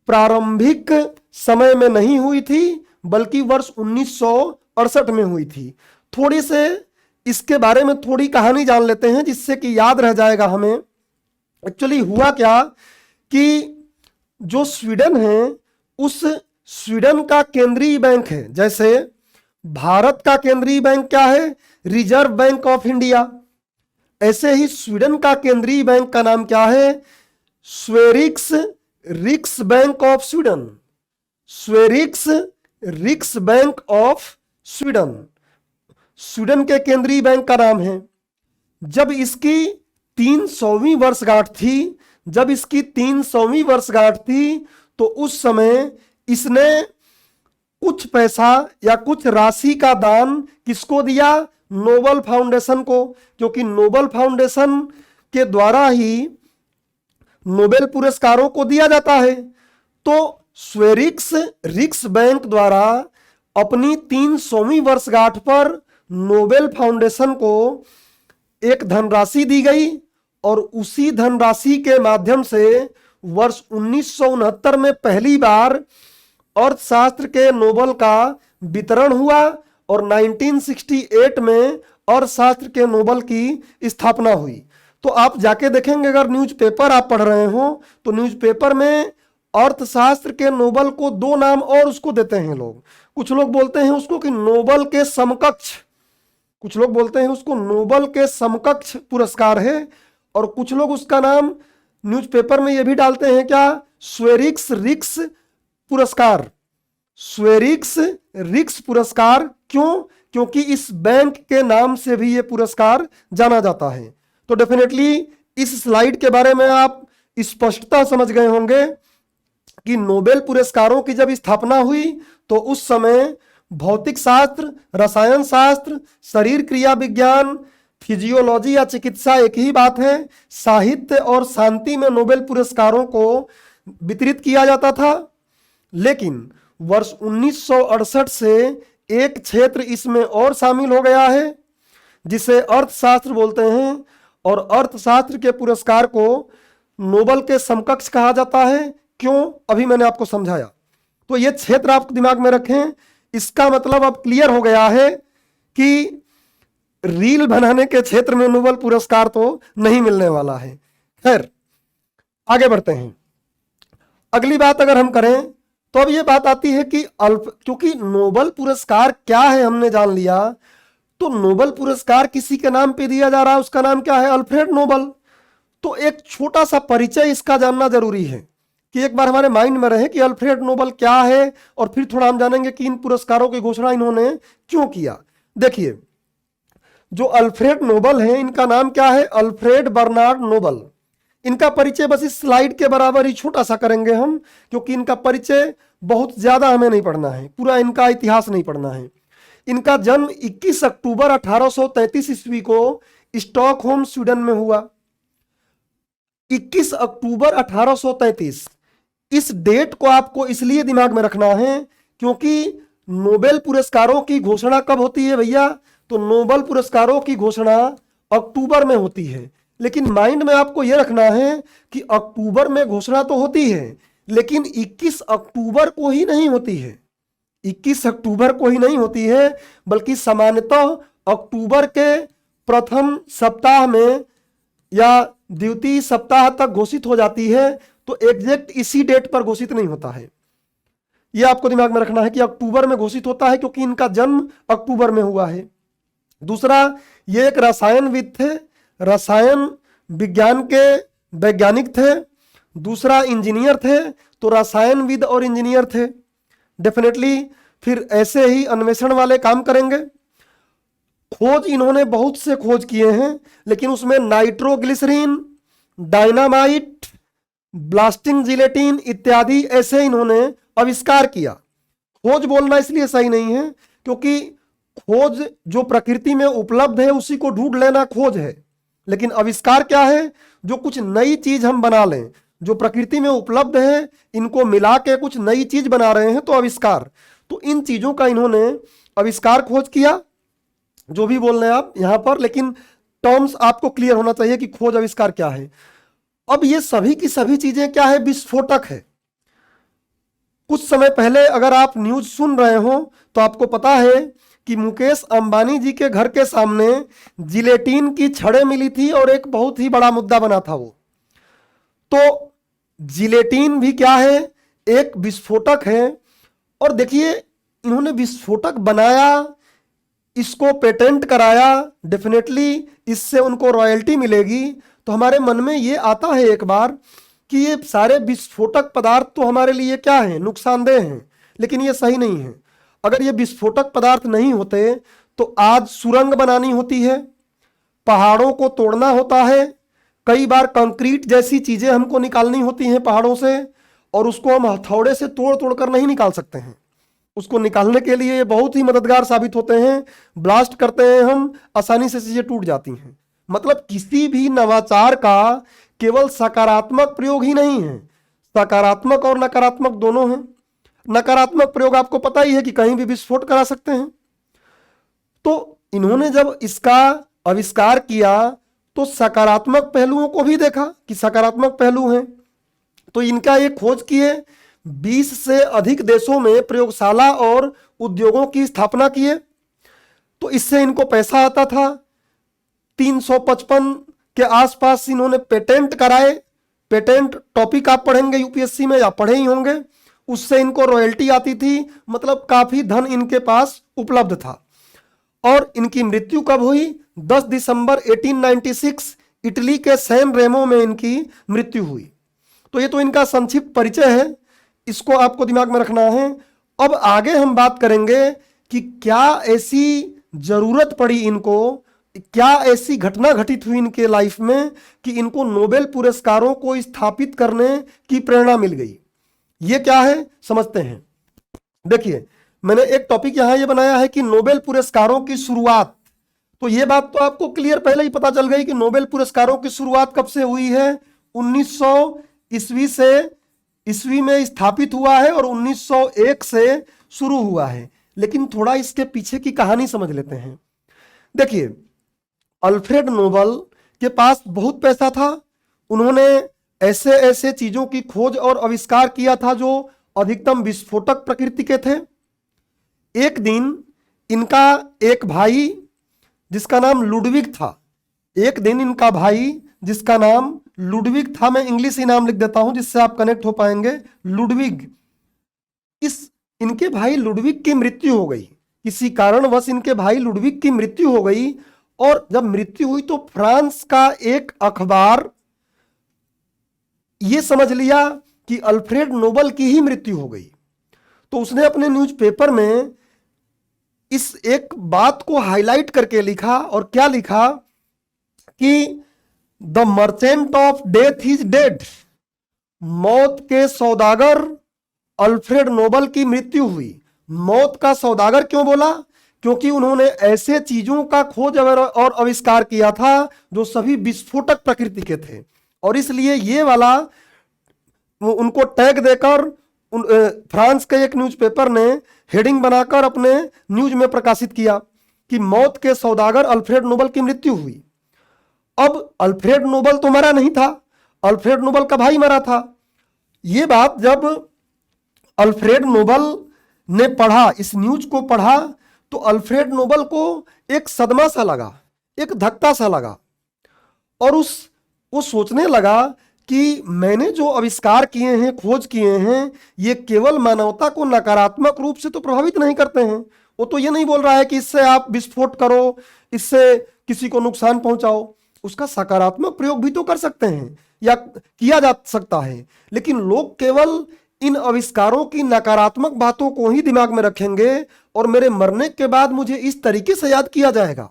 प्रारंभिक समय में नहीं हुई थी, बल्कि वर्ष 1968 में हुई थी। थोड़ी से इसके बारे में थोड़ी कहानी जान लेते हैं, जिससे कि याद रह जाएगा हमें। एक्चुअली हुआ क्या कि जो स्वीडन है, उस स्वीडन का केंद्रीय बैंक है, जैसे भारत का केंद्रीय बैंक क्या है? Reserve bank of India. ऐसे ही स्वीडन का केंद्रीय बैंक का नाम क्या है? स्वेरिक्स रिक्स बैंक ऑफ स्वीडन। स्वेरिक्स रिक्स बैंक ऑफ स्वीडन स्वीडन के केंद्रीय बैंक का नाम है। जब इसकी 300वीं वर्षगांठ थी, तो उस समय इसने कुछ पैसा या कुछ राशि का दान किसको दिया? नोबेल फाउंडेशन को, क्योंकि नोबेल फाउंडेशन के द्वारा ही नोबेल पुरस्कारों को दिया जाता है। तो स्वेरिक्स रिक्स बैंक द्वारा अपनी 300वीं वर्षगांठ पर नोबेल फाउंडेशन को एक धनराशि दी गई, और उसी धनराशि के माध्यम से वर्ष 1969 में पहली बार अर्थशास्त्र के नोबेल का वितरण हुआ, और 1968 में अर्थशास्त्र के नोबेल की स्थापना हुई। तो आप जाके देखेंगे, अगर न्यूज़पेपर आप पढ़ रहे हो, तो न्यूज़पेपर में अर्थशास्त्र के नोबेल को 2 नाम और उसको देते हैं लोग। कुछ लोग बोलते हैं उसको कि नोबेल के समकक्ष, कुछ लोग बोलते हैं उसको नोबेल के समकक्ष पुरस्कार है, और कुछ लोग उसका नाम न्यूज़पेपर में यह भी डालते हैं क्या? स्वेरिक्स रिक्स पुरस्कार। स्वेरिक्स रिक्स पुरस्कार क्यों? क्योंकि इस बैंक के नाम से भी यह पुरस्कार जाना जाता है। तो डेफिनेटली इस स्लाइड के बारे में आप स्पष्टता समझ गए होंगे कि नोबेल पुरस्कारों की जब स्थापना हुई, तो उस समय भौतिक शास्त्र, रसायन शास्त्र, शरीर क्रिया विज्ञान, फिजियोलॉजी या चिकित्सा एक ही बात है, साहित्य और शांति में नोबेल पुरस्कारों को वितरित किया जाता था। लेकिन वर्ष 1968 से एक क्षेत्र इसमें और शामिल हो गया है, जिसे अर्थशास्त्र बोलते हैं, और अर्थशास्त्र के पुरस्कार को नोबेल के समकक्ष कहा जाता है। क्यों? अभी मैंने आपको समझाया। तो ये क्षेत्र आप दिमाग में रखें। इसका मतलब अब क्लियर हो गया है कि रील बनाने के क्षेत्र में नोबेल पुरस्कार तो नहीं मिलने वाला है। खैर, आगे बढ़ते हैं। अगली बात अगर हम करें, तो अब ये बात आती है कि क्योंकि नोबेल पुरस्कार क्या है हमने जान लिया, तो नोबेल पुरस्कार किसी के नाम पे दिया जा रहा है, उसका नाम क्या है? Alfred Nobel. तो एक छोटा सा परिचय इसका जानना जरूरी है, कि एक बार हमारे माइंड में रहे कि अल्फ्रेड नोबेल क्या है, और फिर थोड़ा हम जानेंगे कि इन पुरस्कारों की घोषणा इन्होंने क्यों किया। देखिए, जो अल्फ्रेड नोबल है, इनका नाम क्या है? Alfred Bernard Nobel. इनका परिचय बस इस स्लाइड के बराबर ही छोटा सा करेंगे हम, क्योंकि इनका परिचय बहुत ज्यादा हमें नहीं पढ़ना है, पूरा इनका इतिहास नहीं पढ़ना है। इनका जन्म 21 अक्टूबर 1833 ईस्वी को स्टॉकहोम स्वीडन में हुआ। 21 अक्टूबर 1833, इस डेट को आपको इसलिए दिमाग में रखना है क्योंकि नोबेल पुरस्कारों की घोषणा कब होती है भैया? तो नोबेल पुरस्कारों की घोषणा अक्टूबर में होती है। लेकिन माइंड में आपको यह रखना है कि अक्टूबर में घोषणा तो होती है, लेकिन 21 अक्टूबर को ही नहीं होती है। 21 अक्टूबर को ही नहीं होती है, बल्कि सामान्यतः अक्टूबर के प्रथम सप्ताह में या द्वितीय सप्ताह तक घोषित हो जाती है। तो एग्जैक्ट इसी डेट पर घोषित नहीं होता है। यह आपको दिमाग में रखना है कि अक्टूबर में घोषित होता है क्योंकि इनका जन्म अक्टूबर में हुआ है। दूसरा, ये एक रसायनविद थे, रसायन विज्ञान के वैज्ञानिक थे। दूसरा, इंजीनियर थे, तो रसायनविद और इंजीनियर थे डेफिनेटली। फिर ऐसे ही अन्वेषण वाले काम करेंगे। खोज इन्होंने बहुत से खोज किए हैं, लेकिन उसमें नाइट्रोग्लिसरीन, डायनामाइट, ब्लास्टिंग जिलेटिन इत्यादि ऐसे इन्होंने आविष्कार किया। खोज बोलना इसलिए सही नहीं है क्योंकि खोज जो प्रकृति में उपलब्ध है उसी को ढूंढ लेना खोज है, लेकिन आविष्कार क्या है? जो कुछ नई चीज हम बना लें, जो प्रकृति में उपलब्ध है इनको मिला के कुछ नई चीज बना रहे हैं, तो आविष्कार। तो इन चीजों का इन्होंने आविष्कार खोज किया, जो भी बोल रहे हैं आप यहां पर, लेकिन टर्म्स आपको क्लियर होना चाहिए कि खोज आविष्कार क्या है। अब ये सभी की सभी चीजें क्या है? विस्फोटक है। कुछ समय पहले अगर आप न्यूज सुन रहे हो तो आपको पता है कि मुकेश अंबानी जी के घर के सामने जिलेटिन की छड़ें मिली थी और एक बहुत ही बड़ा मुद्दा बना था वो। तो जिलेटिन भी क्या है? एक विस्फोटक है। और देखिए, इन्होंने विस्फोटक बनाया, इसको पेटेंट कराया, डेफिनेटली इससे उनको रॉयल्टी मिलेगी। तो हमारे मन में ये आता है एक बार कि ये सारे विस्फोटक पदार्थ तो हमारे लिए क्या है? नुकसानदेह हैं। लेकिन ये सही नहीं है। अगर ये विस्फोटक पदार्थ नहीं होते तो आज सुरंग बनानी होती है, पहाड़ों को तोड़ना होता है, कई बार कंक्रीट जैसी चीजें हमको निकालनी होती हैं पहाड़ों से, और उसको हम हथौड़े से तोड़ तोड़ कर नहीं निकाल सकते हैं। उसको निकालने के लिए ये बहुत ही मददगार साबित होते हैं। ब्लास्ट करते हैं हम, आसानी से चीजें टूट जाती हैं। मतलब किसी भी नवाचार का केवल सकारात्मक प्रयोग ही नहीं है, सकारात्मक और नकारात्मक दोनों हैं। नकारात्मक प्रयोग आपको पता ही है कि कहीं भी विस्फोट करा सकते हैं। तो इन्होंने जब इसका आविष्कार किया तो सकारात्मक पहलुओं को भी देखा कि सकारात्मक पहलू हैं। तो इनका एक खोज किए, 20 से अधिक देशों में प्रयोगशाला और उद्योगों की स्थापना किए। तो इससे इनको पैसा आता था। 355 के आसपास इन्होंने पेटेंट कराए। पेटेंट टॉपिक आप पढ़ेंगे यूपीएससी में या पढ़े ही होंगे। उससे इनको रॉयल्टी आती थी, मतलब काफी धन इनके पास उपलब्ध था। और इनकी मृत्यु कब हुई? 10 दिसंबर 1896 इटली के सैन रेमो में इनकी मृत्यु हुई। तो ये तो इनका संक्षिप्त परिचय है, इसको आपको दिमाग में रखना है। अब आगे हम बात करेंगे कि क्या ऐसी जरूरत पड़ी इनको, क्या ऐसी घटना घटित हुई इनके लाइफ में कि इनको नोबेल पुरस्कारों को स्थापित करने की प्रेरणा मिल गई। ये क्या है समझते हैं। देखिए, मैंने एक टॉपिक यहां ये बनाया है कि नोबेल पुरस्कारों की शुरुआत। तो ये बात तो आपको क्लियर पहले ही पता चल गई कि नोबेल पुरस्कारों की शुरुआत कब से हुई है? 1900 ईस्वी से ईस्वी में स्थापित हुआ है और 1901 से शुरू हुआ है। लेकिन थोड़ा इसके पीछे की कहानी समझ लेते हैं। देखिए, अल्फ्रेड नोबल के पास बहुत पैसा था। उन्होंने ऐसे ऐसे चीजों की खोज और आविष्कार किया था जो अधिकतम विस्फोटक प्रकृति के थे। एक दिन इनका एक भाई जिसका नाम लुडविग था, एक दिन इनका भाई जिसका नाम लुडविग था, मैं इंग्लिश ही नाम लिख देता हूं जिससे आप कनेक्ट हो पाएंगे, लुडविग। इनके भाई लुडविग की मृत्यु हो गई, किसी कारणवश इनके भाई लुडविग की मृत्यु हो गई। और जब मृत्यु हुई तो फ्रांस का एक अखबार यह समझ लिया कि अल्फ्रेड नोबल की ही मृत्यु हो गई। तो उसने अपने न्यूज़पेपर में इस एक बात को हाईलाइट करके लिखा, और क्या लिखा कि the merchant of death is dead, मौत के सौदागर अल्फ्रेड नोबल की मृत्यु हुई। मौत का सौदागर क्यों बोला? क्योंकि उन्होंने ऐसे चीजों का खोज और आविष्कार किया था जो सभी विस्फोटक प्रकृति के थे, और इसलिए ये वाला उनको टैग देकर फ्रांस के एक न्यूज़पेपर ने हेडिंग बनाकर अपने न्यूज में प्रकाशित किया कि मौत के सौदागर अल्फ्रेड नोबल की मृत्यु हुई। अब अल्फ्रेड नोबल तो मरा नहीं था, अल्फ्रेड नोबल का भाई मरा था। ये बात जब अल्फ्रेड नोबल ने पढ़ा, इस न्यूज को पढ़ा, तो अल्फ्रेड नोबल को एक सदमा सा लगा, एक धक्का सा लगा, और वो सोचने लगा कि मैंने जो आविष्कार किए हैं, खोज किए हैं, ये केवल मानवता को नकारात्मक रूप से तो प्रभावित नहीं करते हैं। वो तो ये नहीं बोल रहा है कि इससे आप विस्फोट करो, इससे किसी को नुकसान पहुंचाओ, उसका सकारात्मक प्रयोग भी तो कर सकते हैं या किया जा सकता है। लेकिन लोग केवल इन आविष्कारों की नकारात्मक बातों को ही दिमाग में रखेंगे और मेरे मरने के बाद मुझे इस तरीके से याद किया जाएगा।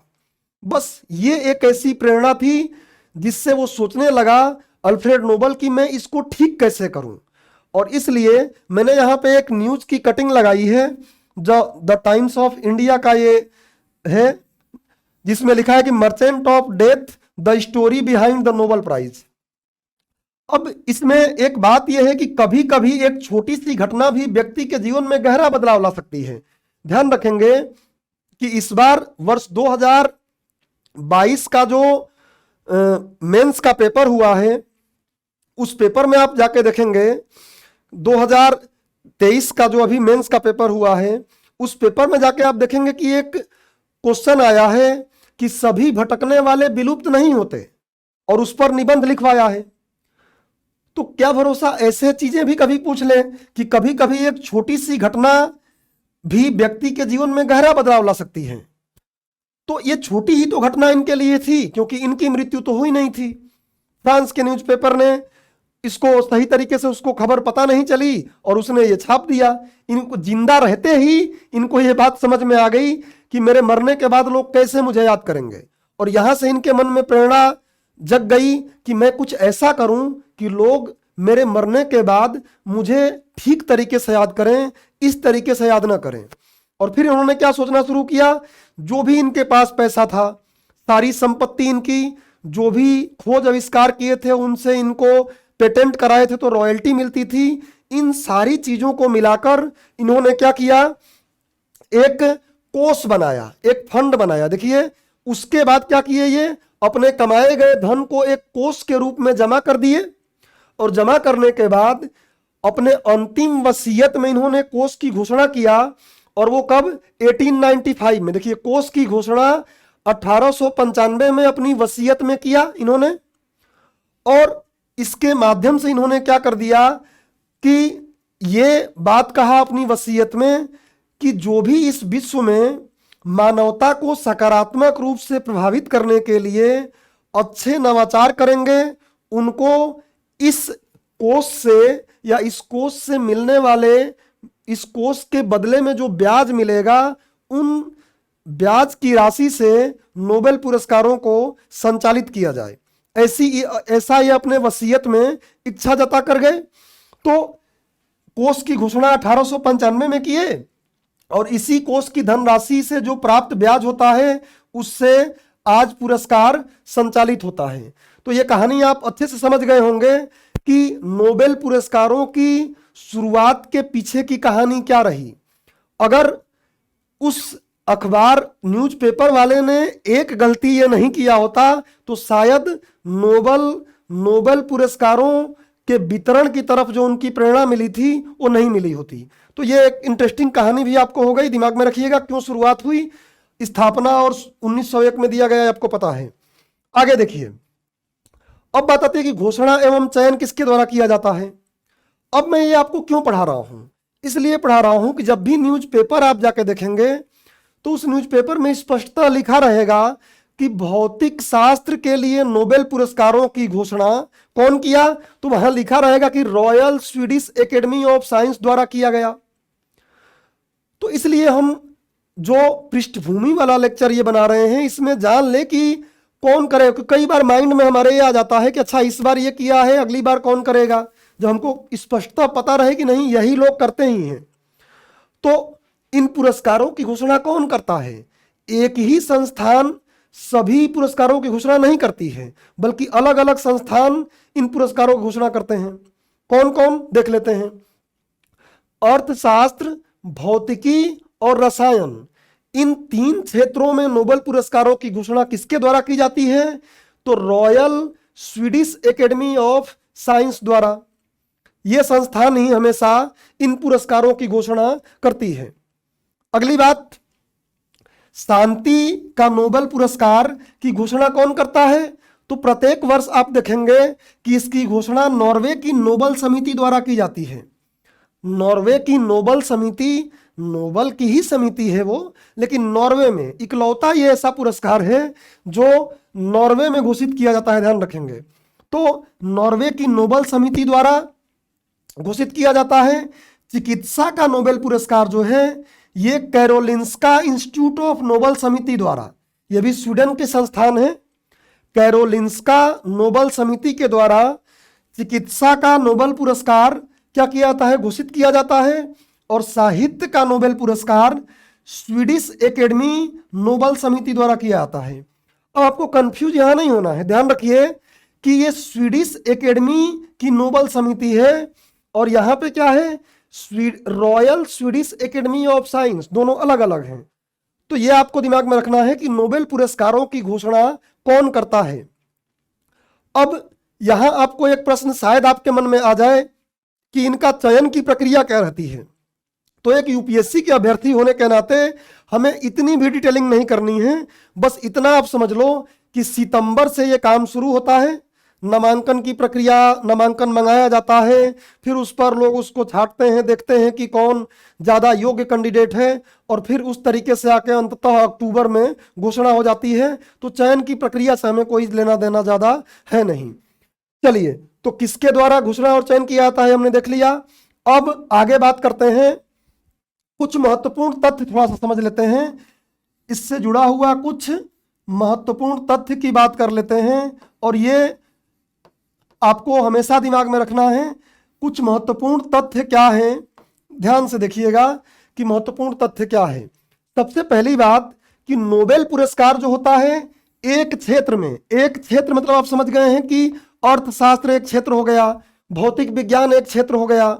बस ये एक ऐसी प्रेरणा थी जिससे वो सोचने लगा अल्फ्रेड नोबल कि मैं इसको ठीक कैसे करूं। और इसलिए मैंने यहाँ पे एक न्यूज की कटिंग लगाई है जो द टाइम्स ऑफ इंडिया का ये है, जिसमें लिखा है कि merchant of death the story behind the Nobel prize. अब इसमें एक बात यह है कि कभी कभी एक छोटी सी घटना भी व्यक्ति के जीवन में गहरा बदलाव ला सकती है। ध्यान रखेंगे कि इस बार वर्ष 2022 का जो मेंस का पेपर हुआ है, उस पेपर में आप जाके देखेंगे 2023 का जो अभी मेंस का पेपर हुआ है, उस पेपर में जाके आप देखेंगे कि एक क्वेश्चन आया है कि सभी भटकने वाले विलुप्त नहीं होते, और उस पर निबंध लिखवाया है। तो क्या भरोसा ऐसे चीजें भी कभी पूछ ले कि कभी कभी एक छोटी सी घटना भी व्यक्ति के जीवन में गहरा बदलाव ला सकती है। तो ये छोटी ही तो घटना इनके लिए थी, क्योंकि इनकी मृत्यु तो हुई नहीं थी। फ्रांस के न्यूज़पेपर ने इसको सही तरीके से, उसको खबर पता नहीं चली और उसने ये छाप दिया। इनको जिंदा रहते ही इनको ये बात समझ में आ गई कि मेरे मरने के बाद लोग कैसे मुझे याद करेंगे, और यहां से इनके मन में प्रेरणा जग गई कि मैं कुछ ऐसा करूं कि लोग मेरे मरने के बाद मुझे ठीक तरीके से याद करें, इस तरीके से याद ना करें। और फिर उन्होंने क्या सोचना शुरू किया, जो भी इनके पास पैसा था, सारी संपत्ति इनकी, जो भी खोज आविष्कार किए थे, उनसे इनको पेटेंट कराए थे तो रॉयल्टी मिलती थी, इन सारी चीजों को मिलाकर इन्होंने क्या किया, एक कोष बनाया, एक फंड बनाया। देखिए उसके बाद क्या किए, ये अपने कमाए गए धन को एक कोष के रूप में जमा कर दिए, और जमा करने के बाद अपने अंतिम वसीयत में इन्होंने कोष की घोषणा किया। और वो कब, 1895 में। देखिए कोष की घोषणा 1895 में अपनी वसीयत में किया इन्होंने, और इसके माध्यम से इन्होंने क्या कर दिया कि ये बात कहा अपनी वसीयत में कि जो भी इस विश्व में मानवता को सकारात्मक रूप से प्रभावित करने के लिए अच्छे नवाचार करेंगे, उनको इस कोष से या इस कोष से मिलने वाले, इस कोष के बदले में जो ब्याज मिलेगा, उन ब्याज की राशि से नोबेल पुरस्कारों को संचालित किया जाए। ऐसा ये अपने वसीयत में इच्छा जता कर गए। तो कोष की घोषणा 1895 में किए, और इसी कोष की धनराशि से जो प्राप्त ब्याज होता है उससे आज पुरस्कार संचालित होता है। तो ये कहानी आप अच्छे से समझ गए होंगे कि नोबेल पुरस्कारों की शुरुआत के पीछे की कहानी क्या रही। अगर उस अखबार न्यूज़पेपर वाले ने एक गलती ये नहीं किया होता तो शायद नोबेल पुरस्कारों के वितरण की तरफ जो उनकी प्रेरणा मिली थी वो नहीं मिली होती। तो ये एक इंटरेस्टिंग कहानी भी आपको हो गई, दिमाग में रखिएगा क्यों शुरुआत हुई। स्थापना और 1901 में दिया गया, आपको पता है। आगे देखिए, अब बात आती है कि घोषणा एवं चयन किसके द्वारा किया जाता है। अब मैं ये आपको क्यों पढ़ा रहा हूं, इसलिए पढ़ा रहा हूं कि जब भी न्यूज़पेपर आप जाके देखेंगे तो उस न्यूज़पेपर में स्पष्टता लिखा रहेगा कि भौतिक शास्त्र के लिए नोबेल पुरस्कारों की घोषणा कौन किया, तो वहां लिखा रहेगा कि royal Swedish academy of science द्वारा किया गया। तो इसलिए हम जो पृष्ठभूमि वाला लेक्चर ये बना रहे हैं, इसमें जान ले कि कौन करे। कई बार माइंड में हमारे ये आ जाता है कि अच्छा इस बार ये किया है, अगली बार कौन करेगा, जब हमको स्पष्टता पता रहे कि नहीं यही लोग करते ही हैं। तो इन पुरस्कारों की घोषणा कौन करता है? एक ही संस्थान सभी पुरस्कारों की घोषणा नहीं करती है, बल्कि अलग अलग संस्थान इन पुरस्कारों की घोषणा करते हैं। कौन कौन देख लेते हैं। अर्थशास्त्र, भौतिकी और रसायन, इन 3 क्षेत्रों में नोबेल पुरस्कारों की घोषणा किसके द्वारा की जाती है? तो royal Swedish academy of science द्वारा। यह संस्थान ही हमेशा इन पुरस्कारों की घोषणा करती है। अगली बात, शांति का नोबेल पुरस्कार की घोषणा कौन करता है? तो प्रत्येक वर्ष आप देखेंगे कि इसकी घोषणा नॉर्वे की नोबेल समिति द्वारा की जाती है। नॉर्वे की नोबेल समिति, नोबेल की ही समिति है वो, लेकिन नॉर्वे में इकलौता ये ऐसा पुरस्कार है जो नॉर्वे में घोषित किया जाता है, ध्यान रखेंगे। तो नॉर्वे की नोबेल समिति द्वारा घोषित किया जाता है। चिकित्सा का नोबेल पुरस्कार जो है ये कैरोलिंस्का इंस्टीट्यूट ऑफ नोबेल समिति द्वारा, यह भी स्वीडन के संस्थान है, कैरोलिंस्का नोबेल समिति के द्वारा चिकित्सा का नोबेल पुरस्कार क्या किया जाता है? घोषित किया जाता है। और साहित्य का नोबेल पुरस्कार स्वीडिश एकेडमी नोबेल समिति द्वारा किया जाता है। अब आपको कंफ्यूज यहां नहीं होना है, ध्यान रखिए कि ये स्वीडिश एकेडमी की नोबेल समिति है और यहां पे क्या है? Royal Swedish academy of science, दोनों अलग अलग हैं। तो ये आपको दिमाग में रखना है कि नोबेल पुरस्कारों की घोषणा कौन करता है। अब यहां आपको एक प्रश्न शायद आपके मन में आ जाए कि इनका चयन की प्रक्रिया क्या रहती है। तो एक यूपीएससी के अभ्यर्थी होने के नाते हमें इतनी भी डिटेलिंग नहीं करनी है, बस इतना आप समझ लो कि सितंबर से ये काम शुरू होता है। नामांकन की प्रक्रिया, नामांकन मंगाया जाता है, फिर उस पर लोग उसको छांटते हैं, देखते हैं कि कौन ज़्यादा योग्य कैंडिडेट है, और फिर उस तरीके से आके अंततः अक्टूबर में घोषणा हो जाती है। तो चयन की प्रक्रिया से हमें कोई लेना देना ज़्यादा है नहीं। चलिए, तो किसके द्वारा घोषणा और चयन किया जाता है हमने देख लिया। अब आगे बात करते हैं, कुछ महत्वपूर्ण तथ्य थोड़ा सा समझ लेते हैं, इससे जुड़ा हुआ कुछ महत्वपूर्ण तथ्य की बात कर लेते हैं। और ये आपको हमेशा दिमाग में रखना है, कुछ महत्वपूर्ण तथ्य क्या है, ध्यान से देखिएगा कि महत्वपूर्ण तथ्य क्या है। सबसे पहली बात कि नोबेल पुरस्कार जो होता है एक क्षेत्र में, एक क्षेत्र मतलब आप समझ गए हैं कि अर्थशास्त्र एक क्षेत्र हो गया, भौतिक विज्ञान एक क्षेत्र हो गया,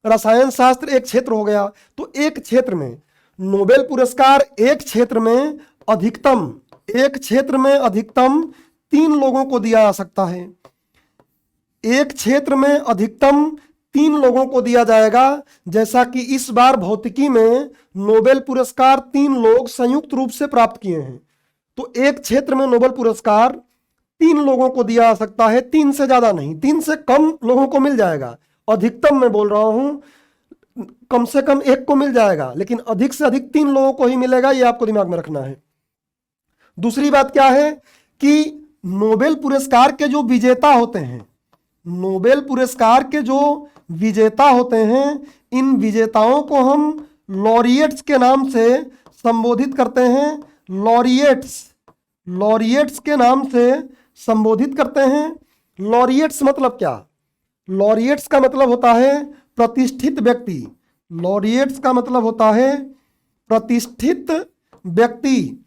रसायन शास्त्र एक क्षेत्र हो गया। तो एक क्षेत्र में नोबेल पुरस्कार एक क्षेत्र में अधिकतम, एक क्षेत्र में अधिकतम 3 लोगों को दिया जा सकता है। एक क्षेत्र में अधिकतम 3 लोगों को दिया जाएगा, जैसा कि इस बार भौतिकी में नोबेल पुरस्कार 3 लोग संयुक्त रूप से प्राप्त किए हैं। तो एक क्षेत्र में नोबेल पुरस्कार 3 लोगों को दिया जा सकता है, 3 से ज्यादा नहीं, 3 से कम लोगों को मिल जाएगा। अधिकतम मैं बोल रहा हूं, कम से कम 1 को मिल जाएगा, लेकिन अधिक से अधिक 3 लोगों को ही मिलेगा, ये आपको दिमाग में रखना है। दूसरी बात क्या है कि नोबेल पुरस्कार के जो विजेता होते हैं, नोबेल पुरस्कार के जो विजेता होते हैं, इन विजेताओं को हम लॉरिएट्स के नाम से संबोधित करते हैं। लॉरिएट्स, लॉरिएट्स के नाम से संबोधित करते हैं। लॉरिएट्स मतलब क्या? लॉरिएट्स का मतलब होता है प्रतिष्ठित व्यक्ति। लॉरिएट्स का मतलब होता है प्रतिष्ठित व्यक्ति।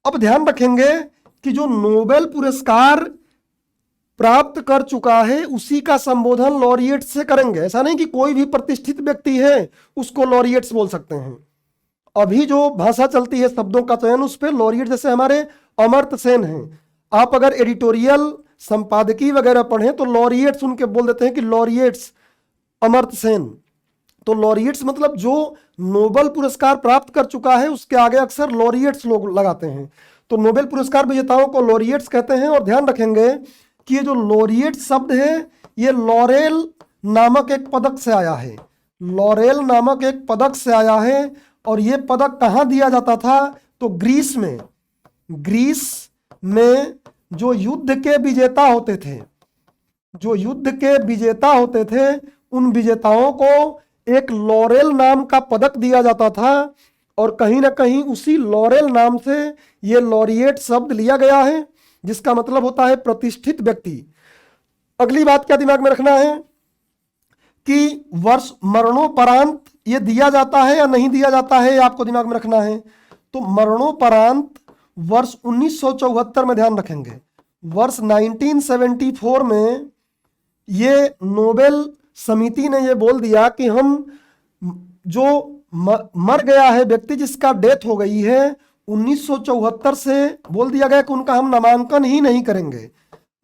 अब ध्यान रखेंगे कि जो नोबेल पुरस्कार प्राप्त कर चुका है उसी का संबोधन लॉरिएट्स से करेंगे। ऐसा नहीं कि कोई भी प्रतिष्ठित व्यक्ति है उसको लॉरिएट्स बोल सकते हैं। अभी जो भाषा चलती है शब्दों का चयन, उस पर लॉरिएट, जैसे हमारे अमर्त्य सेन हैं, आप अगर एडिटोरियल संपादकीय वगैरह पढ़ें तो लॉरिएट्स उनके बोल देते हैं कि लॉरिएट्स अमर्त्य सेन। तो लॉरिएट्स मतलब जो नोबेल पुरस्कार प्राप्त कर चुका है उसके आगे अक्सर लॉरिएट्स लोग लगाते हैं। तो नोबेल पुरस्कार विजेताओं को लॉरिएट्स कहते हैं। और ध्यान रखेंगे कि ये जो लॉरिएट शब्द है ये लॉरेल नामक एक पदक से आया है। लॉरेल नामक एक पदक से आया है। और ये पदक कहाँ दिया जाता था? तो ग्रीस में। ग्रीस में जो युद्ध के विजेता होते थे, जो युद्ध के विजेता होते थे, उन विजेताओं को एक लॉरेल नाम का पदक दिया जाता था। और कहीं ना कहीं उसी लॉरेल नाम से ये लॉरिएट शब्द लिया गया है, जिसका मतलब होता है प्रतिष्ठित व्यक्ति। अगली बात क्या दिमाग में रखना है कि वर्ष मरणोपरांत ये दिया जाता है या नहीं दिया जाता है, ये आपको दिमाग में रखना है। तो मरणोपरांत वर्ष 1974 में ध्यान रखेंगे, वर्ष 1974 में ये नोबेल समिति ने ये बोल दिया कि हम जो मर गया है व्यक्ति, जिसका डेथ हो गई है 1974 से, बोल दिया गया कि उनका हम नामांकन ही नहीं करेंगे।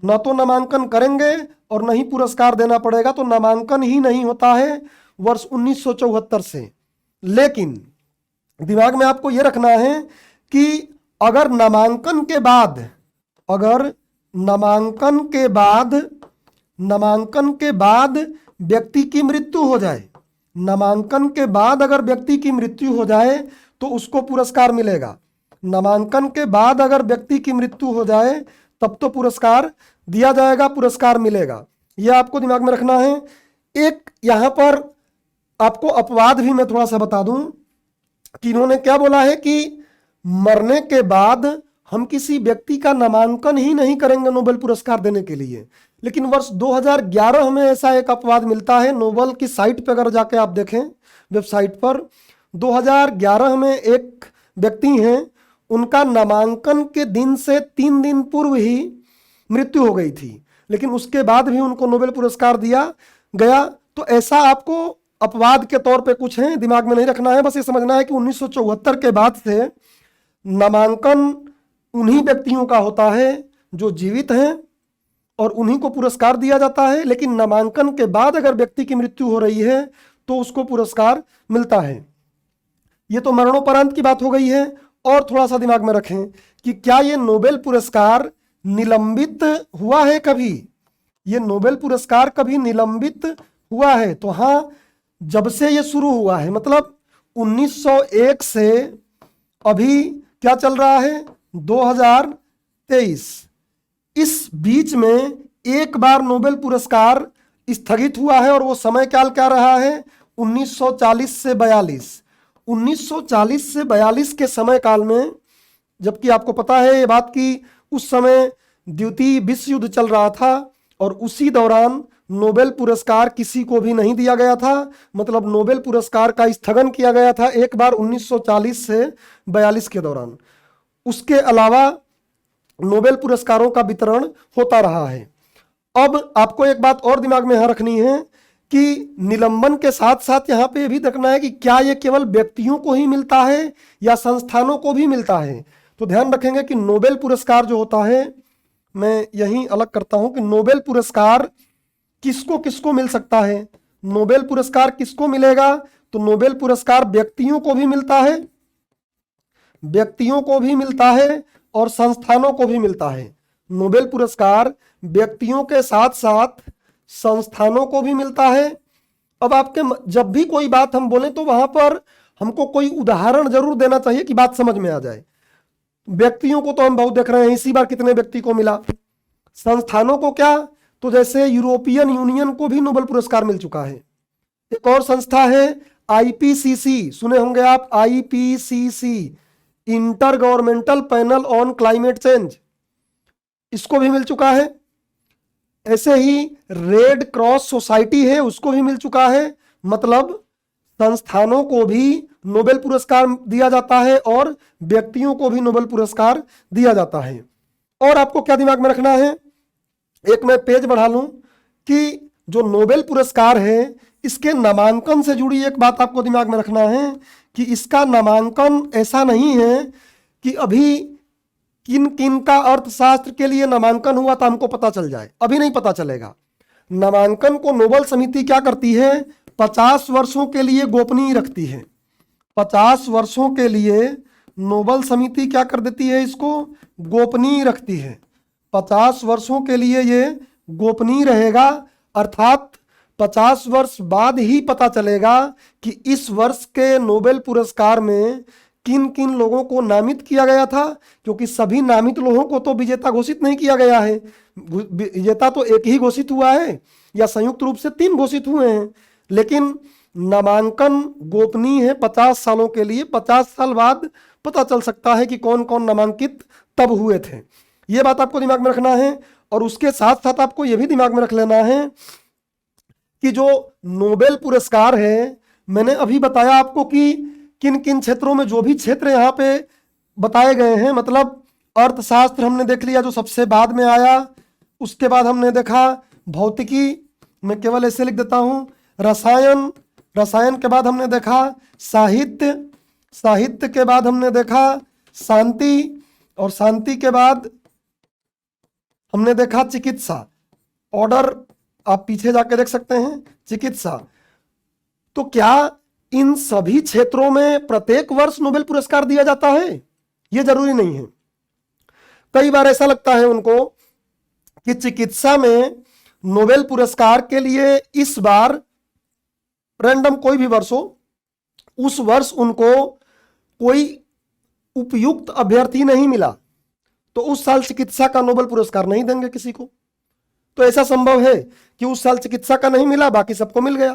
न तो नामांकन करेंगे और न ही पुरस्कार देना पड़ेगा, तो नामांकन ही नहीं होता है वर्ष 1974 से। लेकिन दिमाग में आपको यह रखना है कि अगर नामांकन के बाद व्यक्ति की मृत्यु हो जाए, नामांकन के बाद अगर व्यक्ति की मृत्यु हो जाए तो उसको पुरस्कार मिलेगा। नामांकन के बाद अगर व्यक्ति की मृत्यु हो जाए तब तो पुरस्कार दिया जाएगा, पुरस्कार मिलेगा। यह आपको दिमाग में रखना है। एक यहां पर आपको अपवाद भी मैं थोड़ा सा बता दूं कि इन्होंने क्या बोला है कि मरने के बाद हम किसी व्यक्ति का नामांकन ही नहीं करेंगे नोबेल पुरस्कार देने के लिए। लेकिन वर्ष 2011 में ऐसा एक अपवाद मिलता है। नोबेल की साइट पर अगर जाके आप देखें, वेबसाइट पर, 2011 में एक व्यक्ति हैं, उनका नामांकन के दिन से 3 दिन पूर्व ही मृत्यु हो गई थी, लेकिन उसके बाद भी उनको नोबेल पुरस्कार दिया गया। तो ऐसा आपको अपवाद के तौर पे कुछ है, दिमाग में नहीं रखना है। बस ये समझना है कि 1974 के बाद से नामांकन उन्हीं व्यक्तियों का होता है जो जीवित हैं और उन्हीं को पुरस्कार दिया जाता है। लेकिन नामांकन के बाद अगर व्यक्ति की मृत्यु हो रही है तो उसको पुरस्कार मिलता है। ये तो मरणोपरांत की बात हो गई है। और थोड़ा सा दिमाग में रखें कि क्या ये नोबेल पुरस्कार निलंबित हुआ है कभी? ये नोबेल पुरस्कार कभी निलंबित हुआ है? तो हाँ, जब से ये शुरू हुआ है, मतलब 1901 से अभी क्या चल रहा है, 2023, इस बीच में एक बार नोबेल पुरस्कार स्थगित हुआ है। और वो समय काल क्या रहा है, 1940 से 42। 1940 से 42 के समय काल में, जबकि आपको पता है ये बात कि उस समय द्वितीय विश्व युद्ध चल रहा था और उसी दौरान नोबेल पुरस्कार किसी को भी नहीं दिया गया था। मतलब नोबेल पुरस्कार का स्थगन किया गया था एक बार 1940 से 42 के दौरान। उसके अलावा नोबेल पुरस्कारों का वितरण होता रहा है। अब आपको एक बात और दिमाग में यहां रखनी है कि निलंबन के साथ साथ यहां पे भी देखना है कि क्या ये केवल व्यक्तियों को ही मिलता है या संस्थानों को भी मिलता है। तो ध्यान रखेंगे कि नोबेल पुरस्कार जो होता है, मैं यही अलग करता हूं कि नोबेल पुरस्कार किसको किसको मिल सकता है। नोबेल पुरस्कार किसको मिलेगा, तो नोबेल पुरस्कार व्यक्तियों को भी मिलता है, व्यक्तियों को भी मिलता है और संस्थानों को भी मिलता है। नोबेल पुरस्कार व्यक्तियों के साथ साथ संस्थानों को भी मिलता है। अब आपके जब भी कोई बात हम बोलें तो वहां पर हमको कोई उदाहरण जरूर देना चाहिए कि बात समझ में आ जाए। व्यक्तियों को तो हम बहुत देख रहे हैं, इसी बार कितने व्यक्ति को मिला। संस्थानों को क्या, तो जैसे यूरोपियन यूनियन को भी नोबेल पुरस्कार मिल चुका है। एक और संस्था है आईपीसीसी, सुने होंगे आप, IPCC, inter governmental panel on climate change, इसको भी मिल चुका है। ऐसे ही रेड क्रॉस सोसाइटी है, उसको भी मिल चुका है। मतलब संस्थानों को भी नोबेल पुरस्कार दिया जाता है और व्यक्तियों को भी नोबेल पुरस्कार दिया जाता है। और आपको क्या दिमाग में रखना है, एक मैं पेज बढ़ा लूं कि जो नोबेल पुरस्कार है इसके नामांकन से जुड़ी एक बात आपको दिमाग में रखना है कि इसका नामांकन ऐसा नहीं है कि अभी किन किन का अर्थशास्त्र के लिए नामांकन हुआ था हमको पता चल जाए, अभी नहीं पता चलेगा। नामांकन को नोबेल समिति क्या करती है, 50 वर्षों के लिए गोपनीय रखती है। 50 वर्षों के लिए नोबेल समिति क्या कर देती है, इसको गोपनीय रखती है। 50 वर्षों के लिए ये गोपनीय रहेगा, अर्थात 50 वर्ष बाद ही पता चलेगा कि इस वर्ष के नोबेल पुरस्कार में किन किन लोगों को नामित किया गया था। क्योंकि सभी नामित लोगों को तो विजेता घोषित नहीं किया गया है, विजेता तो एक ही घोषित हुआ है या संयुक्त रूप से 3 घोषित हुए हैं। लेकिन नामांकन गोपनीय है 50 सालों के लिए। 50 साल बाद पता चल सकता है कि कौन कौन नामांकित तब हुए थे। ये बात आपको दिमाग में रखना है। और उसके साथ साथ आपको यह भी दिमाग में रख लेना है कि जो नोबेल पुरस्कार है, मैंने अभी बताया आपको कि किन किन क्षेत्रों में, जो भी क्षेत्र यहाँ पे बताए गए हैं, मतलब अर्थशास्त्र हमने देख लिया जो सबसे बाद में आया। उसके बाद हमने देखा भौतिकी, मैं केवल ऐसे लिख देता हूँ, रसायन, रसायन के बाद हमने देखा साहित्य, साहित्य के बाद हमने देखा शांति, और शांति के बाद हमने देखा चिकित्सा। ऑर्डर आप पीछे जाके देख सकते हैं, चिकित्सा। तो क्या इन सभी क्षेत्रों में प्रत्येक वर्ष नोबेल पुरस्कार दिया जाता है? यह जरूरी नहीं है। कई बार ऐसा लगता है उनको कि चिकित्सा में नोबेल पुरस्कार के लिए इस बार रैंडम कोई भी वर्ष हो, उस वर्ष उनको कोई उपयुक्त अभ्यर्थी नहीं मिला तो उस साल चिकित्सा का नोबेल पुरस्कार नहीं देंगे किसी को। तो ऐसा संभव है कि उस साल चिकित्सा का नहीं मिला, बाकी सबको मिल गया।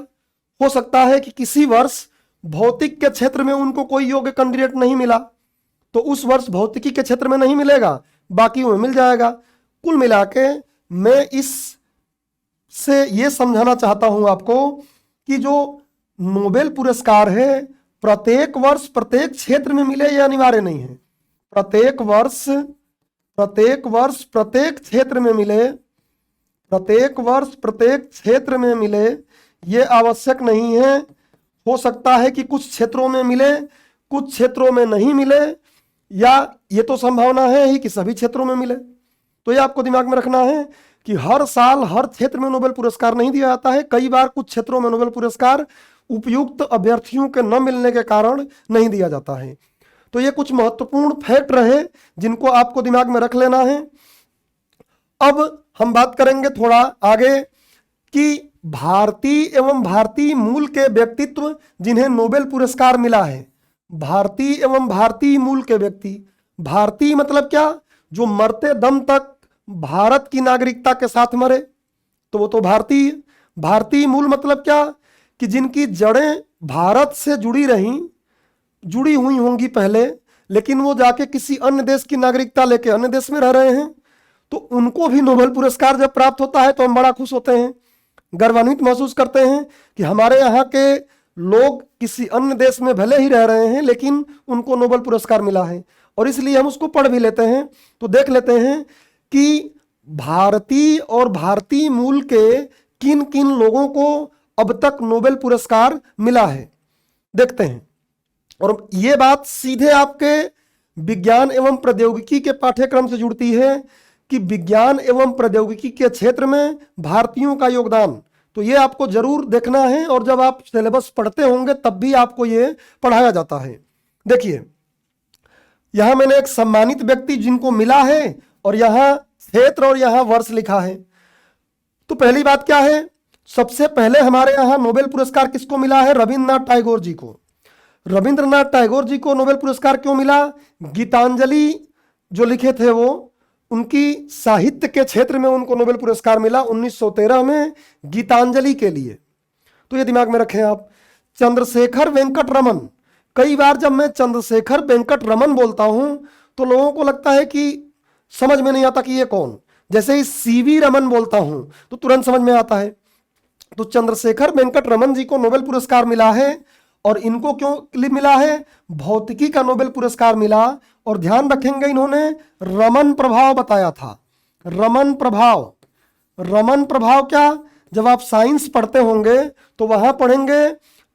हो सकता है कि किसी वर्ष भौतिक के क्षेत्र में उनको कोई योग्य कैंडिडेट नहीं मिला तो उस वर्ष भौतिकी के क्षेत्र में नहीं मिलेगा, बाकी में मिल जाएगा। कुल मिला के मैं इस से ये समझाना चाहता हूं आपको कि जो नोबेल पुरस्कार है प्रत्येक वर्ष प्रत्येक क्षेत्र में मिले ये अनिवार्य नहीं है। प्रत्येक वर्ष प्रत्येक क्षेत्र में मिले, प्रत्येक वर्ष प्रत्येक क्षेत्र में मिले ये आवश्यक नहीं है। हो सकता है कि कुछ क्षेत्रों में मिले, कुछ क्षेत्रों में नहीं मिले, या ये तो संभावना है ही कि सभी क्षेत्रों में मिले। तो ये आपको दिमाग में रखना है कि हर साल हर क्षेत्र में नोबेल पुरस्कार नहीं दिया जाता है। कई बार कुछ क्षेत्रों में नोबेल पुरस्कार उपयुक्त अभ्यर्थियों के न मिलने के कारण नहीं दिया जाता है। तो ये कुछ महत्वपूर्ण फैक्ट रहे जिनको आपको दिमाग में रख लेना है। अब हम बात करेंगे थोड़ा आगे कि भारतीय एवं भारतीय मूल के व्यक्तित्व जिन्हें नोबेल पुरस्कार मिला है। भारतीय एवं भारतीय मूल के व्यक्ति, भारतीय मतलब क्या? जो मरते दम तक भारत की नागरिकता के साथ मरे तो वो तो भारतीय। भारतीय मूल मतलब क्या? कि जिनकी जड़ें भारत से जुड़ी हुई होंगी पहले, लेकिन वो जाके किसी अन्य देश की नागरिकता लेके अन्य देश में रह रहे हैं, तो उनको भी नोबेल पुरस्कार जब प्राप्त होता है तो हम बड़ा खुश होते हैं, गर्वान्वित महसूस करते हैं कि हमारे यहाँ के लोग किसी अन्य देश में भले ही रह रहे हैं लेकिन उनको नोबेल पुरस्कार मिला है। और इसलिए हम उसको पढ़ भी लेते हैं। तो देख लेते हैं कि भारतीय और भारतीय मूल के किन किन लोगों को अब तक नोबेल पुरस्कार मिला है, देखते हैं। और ये बात सीधे आपके विज्ञान एवं प्रौद्योगिकी के पाठ्यक्रम से जुड़ती है कि विज्ञान एवं प्रौद्योगिकी के क्षेत्र में भारतीयों का योगदान, तो ये आपको जरूर देखना है। और जब आप सिलेबस पढ़ते होंगे तब भी आपको ये पढ़ाया जाता है। देखिए यहां मैंने एक सम्मानित व्यक्ति जिनको मिला है और यहां क्षेत्र और यहां वर्ष लिखा है। तो पहली बात क्या है? सबसे पहले हमारे यहां नोबेल पुरस्कार किसको मिला है? रविंद्रनाथ टैगोर जी को। रविंद्रनाथ टैगोर जी को नोबेल पुरस्कार क्यों मिला? गीतांजलि जो लिखे थे वो, उनकी साहित्य के क्षेत्र में उनको नोबेल पुरस्कार मिला 1913 में गीतांजलि के लिए। तो ये दिमाग में रखें आप। चंद्रशेखर वेंकट रमन, कई बार जब मैं चंद्रशेखर वेंकट रमन बोलता हूं तो लोगों को लगता है कि समझ में नहीं आता कि ये कौन। जैसे ही सीवी रमन बोलता हूं तो तुरंत समझ में आता है। तो चंद्रशेखर वेंकट रमन जी को नोबेल पुरस्कार मिला है। और इनको क्यों मिला है? भौतिकी का नोबेल पुरस्कार मिला। और ध्यान रखेंगे इन्होंने रमन प्रभाव बताया था। रमन प्रभाव, रमन प्रभाव क्या? जब आप साइंस पढ़ते होंगे तो वहां पढ़ेंगे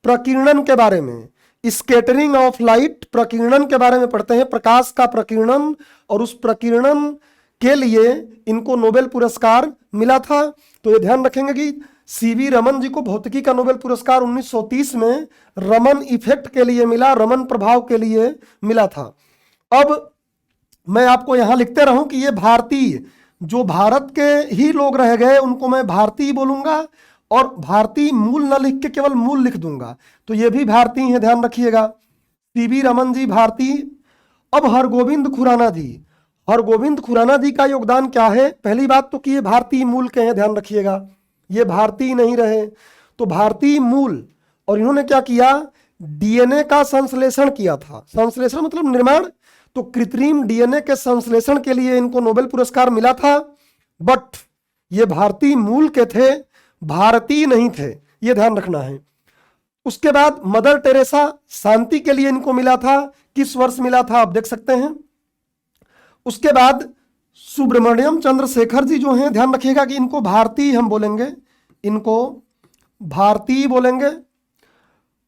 प्रकीर्णन के बारे में, स्कैटरिंग ऑफ लाइट, प्रकीर्णन के बारे में पढ़ते हैं, प्रकाश का प्रकीर्णन। और उस प्रकीर्णन के लिए इनको नोबेल पुरस्कार मिला था। तो ये ध्यान रखेंगे कि सीवी रमन जी को भौतिकी का नोबेल पुरस्कार 1930 में रमन इफेक्ट के लिए मिला, रमन प्रभाव के लिए मिला था। अब मैं आपको यहां लिखते रहूं कि ये भारतीय, जो भारत के ही लोग रह गए उनको मैं भारतीय बोलूंगा और भारतीय मूल न लिख के केवल मूल लिख दूंगा। तो ये भी भारतीय है, ध्यान रखिएगा। सीवी रमन जी भारतीय। अब हरगोविंद खुराना जी, हरगोविंद खुराना जी का योगदान क्या है? पहली बात तो कि ये भारतीय मूल के हैं, ध्यान रखिएगा, ये भारतीय नहीं रहे। तो भारतीय मूल और इन्होंने क्या किया, डीएनए का संश्लेषण किया था। संश्लेषण मतलब निर्माण, तो कृत्रिम डीएनए के संश्लेषण के लिए इनको नोबेल पुरस्कार मिला था। बट ये भारतीय मूल के थे, भारतीय नहीं थे, ये ध्यान रखना है। उसके बाद मदर टेरेसा, शांति के लिए इनको मिला था। किस वर्ष मिला था आप देख सकते हैं। उसके बाद सुब्रमण्यम चंद्रशेखर जी जो हैं, ध्यान रखिएगा कि इनको भारतीय हम बोलेंगे, इनको भारतीय बोलेंगे।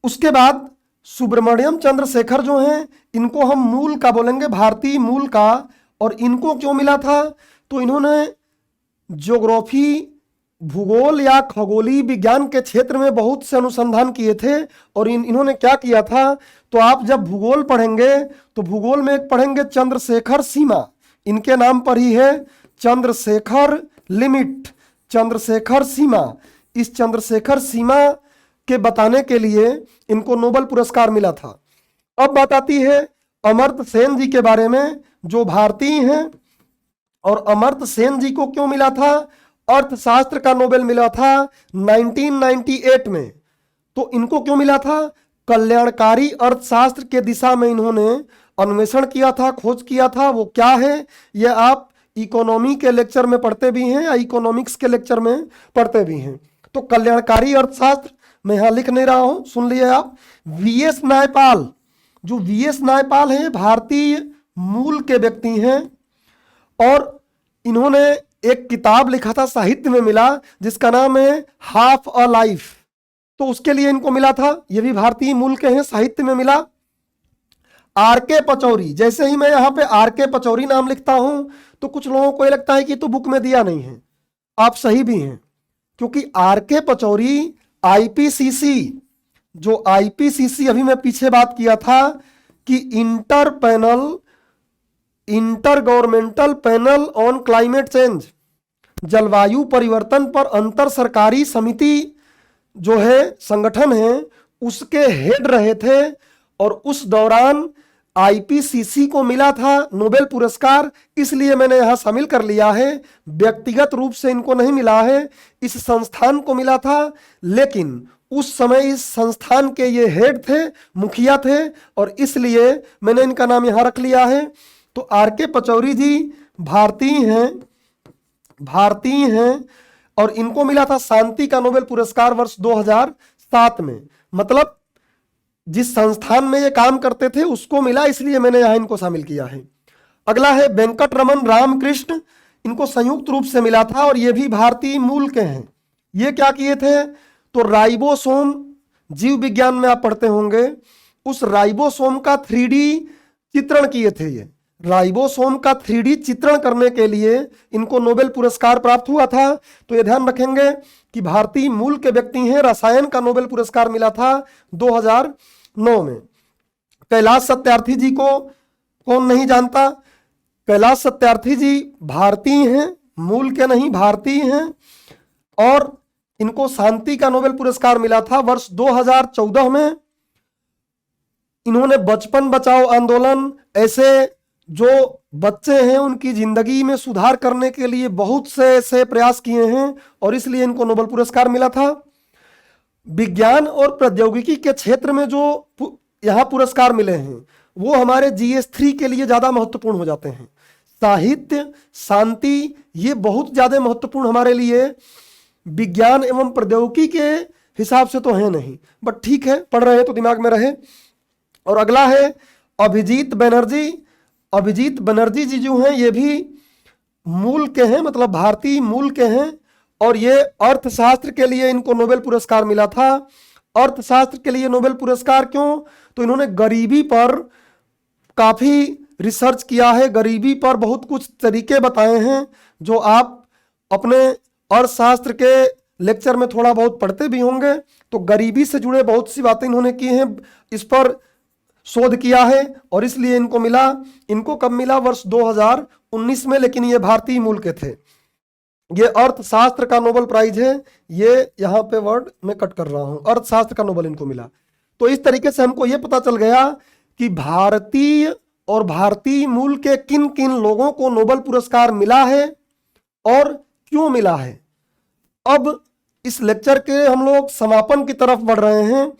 उसके बाद सुब्रमण्यम चंद्रशेखर जो हैं, इनको हम मूल का बोलेंगे, भारतीय मूल का। और इनको क्यों मिला था, तो इन्होंने ज्योग्राफी, भूगोल या खगोलीय विज्ञान के क्षेत्र में बहुत से अनुसंधान किए थे। और इन्होंने क्या किया था, तो आप जब भूगोल पढ़ेंगे तो भूगोल में एक पढ़ेंगे चंद्रशेखर सीमा, इनके नाम पर ही है चंद्रशेखर लिमिट, चंद्रशेखर सीमा। इस चंद्रशेखर सीमा के बताने के लिए इनको नोबेल पुरस्कार मिला था। अब बात आती है अमर्त्य सेन जी के बारे में, जो भारतीय हैं। और अमर्त्य सेन जी को क्यों मिला था, अर्थशास्त्र का नोबेल मिला था 1998 में। तो इनको क्यों मिला था, कल्याणकारी अर्थशास्त्र के दिशा में इन्होंने अन्वेषण किया था, खोज किया था। वो क्या है, ये आप इकोनॉमी के लेक्चर में पढ़ते भी हैं या इकोनॉमिक्स के लेक्चर में पढ़ते भी हैं। तो कल्याणकारी अर्थशास्त्र मैं यहां लिख नहीं रहा हूं, सुन लिए आप। वीएस नायपाल, जो वीएस नायपाल है, भारतीय मूल के व्यक्ति हैं। और इन्होंने एक किताब लिखा था, साहित्य में मिला, जिसका नाम है हाफ अ लाइफ, तो उसके लिए इनको मिला था। ये भी भारतीय मूल के हैं, साहित्य में मिला। आर के पचौरी, जैसे ही मैं यहाँ पे आर के पचौरी नाम लिखता हूं तो कुछ लोगों को ये लगता है कि तो बुक में दिया नहीं है। आप सही भी हैं, क्योंकि आर के पचौरी आईपीसीसी, जो आईपीसीसी अभी मैं पीछे बात किया था कि inter governmental panel on climate change, जलवायु परिवर्तन पर अंतर सरकारी समिति जो है, संगठन है, उसके हेड रहे थे। और उस दौरान आईपीसीसी को मिला था नोबेल पुरस्कार, इसलिए मैंने यहां शामिल कर लिया है। व्यक्तिगत रूप से इनको नहीं मिला है, इस संस्थान को मिला था। लेकिन उस समय इस संस्थान के ये हेड थे, मुखिया थे, और इसलिए मैंने इनका नाम यहां रख लिया है। तो आर के पचौरी जी भारतीय हैं और इनको मिला था शांति का नोबेल पुरस्कार वर्ष 2007 में। मतलब जिस संस्थान में ये काम करते थे उसको मिला, इसलिए मैंने यहां इनको शामिल किया है। अगला है वेंकटरमन रामकृष्ण, इनको संयुक्त रूप से मिला था और ये भी भारतीय मूल के हैं। ये क्या किए थे, तो राइबोसोम, जीव विज्ञान में आप पढ़ते होंगे, उस राइबोसोम का 3D चित्रण किए थे। ये राइबोसोम का 3D चित्रण करने के लिए इनको नोबेल पुरस्कार प्राप्त हुआ था। तो ये ध्यान रखेंगे कि भारतीय मूल के व्यक्ति हैं। रसायन का नोबेल पुरस्कार मिला था 2009 में। कैलाश सत्यार्थी जी को कौन नहीं जानता, कैलाश सत्यार्थी जी भारतीय हैं, मूल के नहीं, भारतीय हैं। और इनको शांति का नोबेल पुरस्कार मिला था वर्ष 2014 में। इन्होंने बचपन बचाओ आंदोलन, ऐसे जो बच्चे हैं उनकी जिंदगी में सुधार करने के लिए बहुत से ऐसे प्रयास किए हैं और इसलिए इनको नोबेल पुरस्कार मिला था। विज्ञान और प्रौद्योगिकी के क्षेत्र में जो यहाँ पुरस्कार मिले हैं वो हमारे GS3 के लिए ज़्यादा महत्वपूर्ण हो जाते हैं। साहित्य, शांति, ये बहुत ज़्यादा महत्वपूर्ण हमारे लिए विज्ञान एवं प्रौद्योगिकी के हिसाब से तो है नहीं, बट ठीक है, पढ़ रहे हैं तो दिमाग में रहे। और अगला है अभिजीत बनर्जी। अभिजीत बनर्जी जी जो हैं ये भी मूल के हैं, मतलब भारतीय मूल के हैं। और ये अर्थशास्त्र के लिए इनको नोबेल पुरस्कार मिला था। अर्थशास्त्र के लिए नोबेल पुरस्कार क्यों, तो इन्होंने गरीबी पर काफ़ी रिसर्च किया है, गरीबी पर बहुत कुछ तरीके बताए हैं जो आप अपने अर्थशास्त्र के लेक्चर में थोड़ा बहुत पढ़ते भी होंगे। तो गरीबी से जुड़े बहुत सी बातें इन्होंने की हैं, इस पर शोध किया है और इसलिए इनको मिला। इनको कब मिला, वर्ष 2019 में, लेकिन ये भारतीय मूल के थे। ये अर्थशास्त्र का नोबेल प्राइज है, ये यहाँ पे वर्ड में कट कर रहा हूँ, अर्थशास्त्र का नोबेल इनको मिला। तो इस तरीके से हमको ये पता चल गया कि भारतीय और भारतीय मूल के किन किन लोगों को नोबेल पुरस्कार मिला है और क्यों मिला है। अब इस लेक्चर के हम लोग समापन की तरफ बढ़ रहे हैं,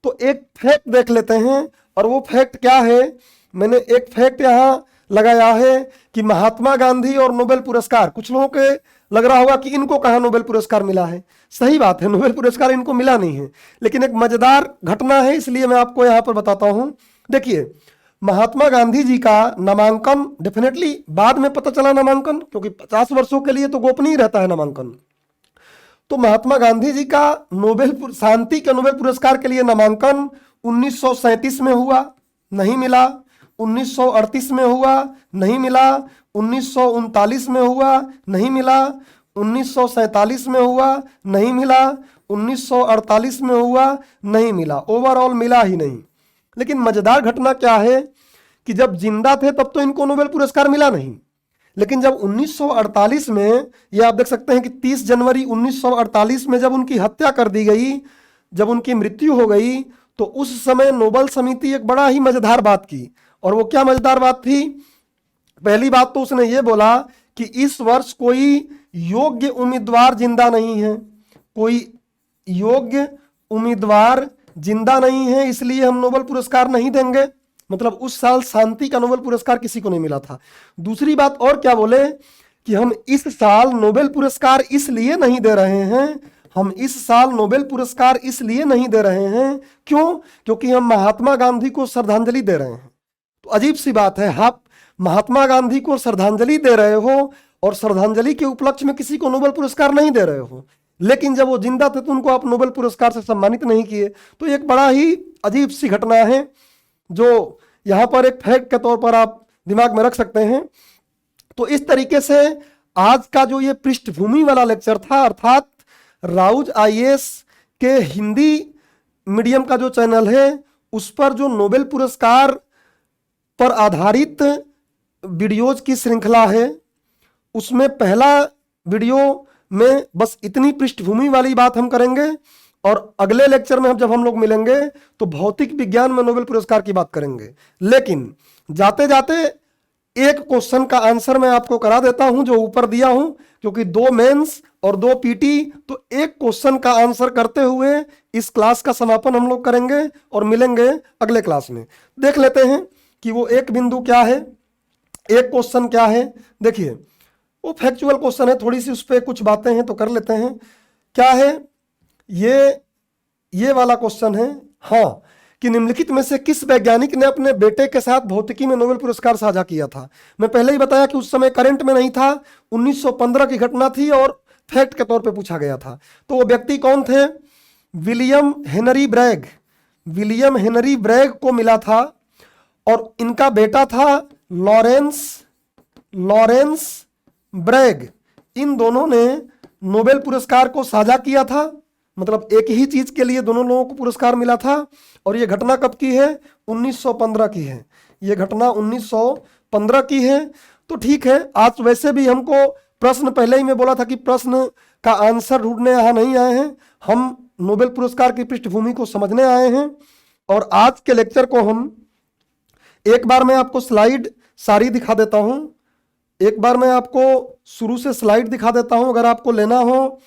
तो एक फैक्ट देख लेते हैं। और वो फैक्ट क्या है, मैंने एक फैक्ट यहाँ लगाया है कि महात्मा गांधी और नोबेल पुरस्कार, कुछ लोगों के लग रहा होगा कि इनको कहाँ नोबेल पुरस्कार मिला है। सही बात है, नोबेल पुरस्कार इनको मिला नहीं है, लेकिन एक मजेदार घटना है, इसलिए मैं आपको यहाँ पर बताता हूँ। देखिए, महात्मा गांधी जी का नामांकन डेफिनेटली बाद में पता चला नामांकन, क्योंकि 50 वर्षों के लिए तो गोपनीय रहता है नामांकन। तो महात्मा गांधी जी का शांति के नोबेल पुरस्कार के लिए नामांकन 1937 में हुआ, नहीं मिला। 1938 में हुआ, नहीं मिला। 1939 में हुआ, नहीं मिला। 1947 में हुआ, नहीं मिला। 1948 में हुआ, नहीं मिला। ओवरऑल मिला ही नहीं। लेकिन मजेदार घटना क्या है कि जब जिंदा थे तब तो इनको नोबेल पुरस्कार मिला नहीं, लेकिन जब 1948 में, ये आप देख सकते हैं कि 30 जनवरी 1948 में जब उनकी हत्या कर दी गई, जब उनकी मृत्यु हो गई, तो उस समय नोबेल समिति एक बड़ा ही मजेदार बात की। और वो क्या मजेदार बात थी? पहली बात तो उसने ये बोला कि इस वर्ष कोई योग्य उम्मीदवार जिंदा नहीं है, कोई योग्य उम्मीदवार जिंदा नहीं है, इसलिए हम नोबेल पुरस्कार नहीं देंगे। मतलब उस साल शांति का नोबेल पुरस्कार किसी को नहीं मिला था। दूसरी बात और क्या बोले कि हम इस साल नोबेल पुरस्कार इसलिए नहीं दे रहे हैं, हम इस साल नोबेल पुरस्कार इसलिए नहीं दे रहे हैं, क्यों? क्योंकि हम महात्मा गांधी को श्रद्धांजलि दे रहे हैं। तो अजीब सी बात है, आप महात्मा गांधी को श्रद्धांजलि दे रहे हो और श्रद्धांजलि के उपलक्ष्य में किसी को नोबेल पुरस्कार नहीं दे रहे हो, लेकिन जब वो जिंदा थे तो उनको आप नोबेल पुरस्कार से सम्मानित नहीं किए। तो एक बड़ा ही अजीब सी घटना है, जो यहाँ पर एक फैक्ट के तौर पर आप दिमाग में रख सकते हैं। तो इस तरीके से आज का जो ये पृष्ठभूमि वाला लेक्चर था, अर्थात राउज आईएएस के हिंदी मीडियम का जो चैनल है, उस पर जो नोबेल पुरस्कार पर आधारित वीडियोज की श्रृंखला है, उसमें पहला वीडियो में बस इतनी पृष्ठभूमि वाली बात हम करेंगे, और अगले लेक्चर में जब हम लोग मिलेंगे तो भौतिक विज्ञान में नोबेल पुरस्कार की बात करेंगे। लेकिन जाते जाते एक क्वेश्चन का आंसर मैं आपको करा देता हूं जो ऊपर दिया हूं, क्योंकि 2 मेंस और 2 पीटी, तो एक क्वेश्चन का आंसर करते हुए इस क्लास का समापन हम लोग करेंगे और मिलेंगे अगले क्लास में। देख लेते हैं कि वो एक बिंदु क्या है, एक क्वेश्चन क्या है। देखिए, वो फैक्चुअल क्वेश्चन है, थोड़ी सी उस पर कुछ बातें हैं तो कर लेते हैं। क्या है ये वाला क्वेश्चन है, हाँ, कि निम्नलिखित में से किस वैज्ञानिक ने अपने बेटे के साथ भौतिकी में नोबेल पुरस्कार साझा किया था? मैं पहले ही बताया कि उस समय करंट में नहीं था, 1915 की घटना थी और फैक्ट के तौर पे पूछा गया था। तो वो व्यक्ति कौन थे? William Henry Bragg. William Henry Bragg को मिला था, और इनका बेटा था लॉरेंस ब्रैग। इन दोनों ने नोबेल पुरस्कार को साझा किया था, मतलब एक ही चीज के लिए दोनों लोगों को पुरस्कार मिला था। और ये घटना कब की है? 1915 की है। ये घटना 1915 की है। तो ठीक है, आज वैसे भी हमको प्रश्न, पहले ही मैं बोला था कि प्रश्न का आंसर ढूंढने यहाँ नहीं आए हैं, हम नोबेल पुरस्कार की पृष्ठभूमि को समझने आए हैं। और आज के लेक्चर को हम एक बार मैं आपको स्लाइड सारी दिखा देता हूँ, एक बार मैं आपको शुरू से स्लाइड दिखा देता हूँ। अगर आपको लेना हो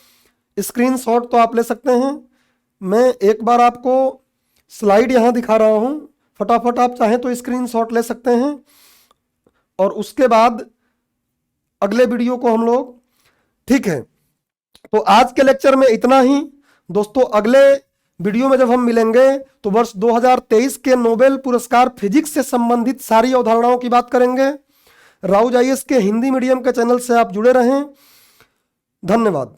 स्क्रीनशॉट तो आप ले सकते हैं। मैं एक बार आपको स्लाइड यहाँ दिखा रहा हूँ, फटाफट आप चाहें तो स्क्रीनशॉट ले सकते हैं, और उसके बाद अगले वीडियो को हम लोग, ठीक है। तो आज के लेक्चर में इतना ही दोस्तों। अगले वीडियो में जब हम मिलेंगे तो वर्ष 2023 के नोबेल पुरस्कार फिजिक्स से संबंधित सारी अवधारणाओं की बात करेंगे। राउज आईएएस के हिंदी मीडियम के चैनल से आप जुड़े रहें। धन्यवाद।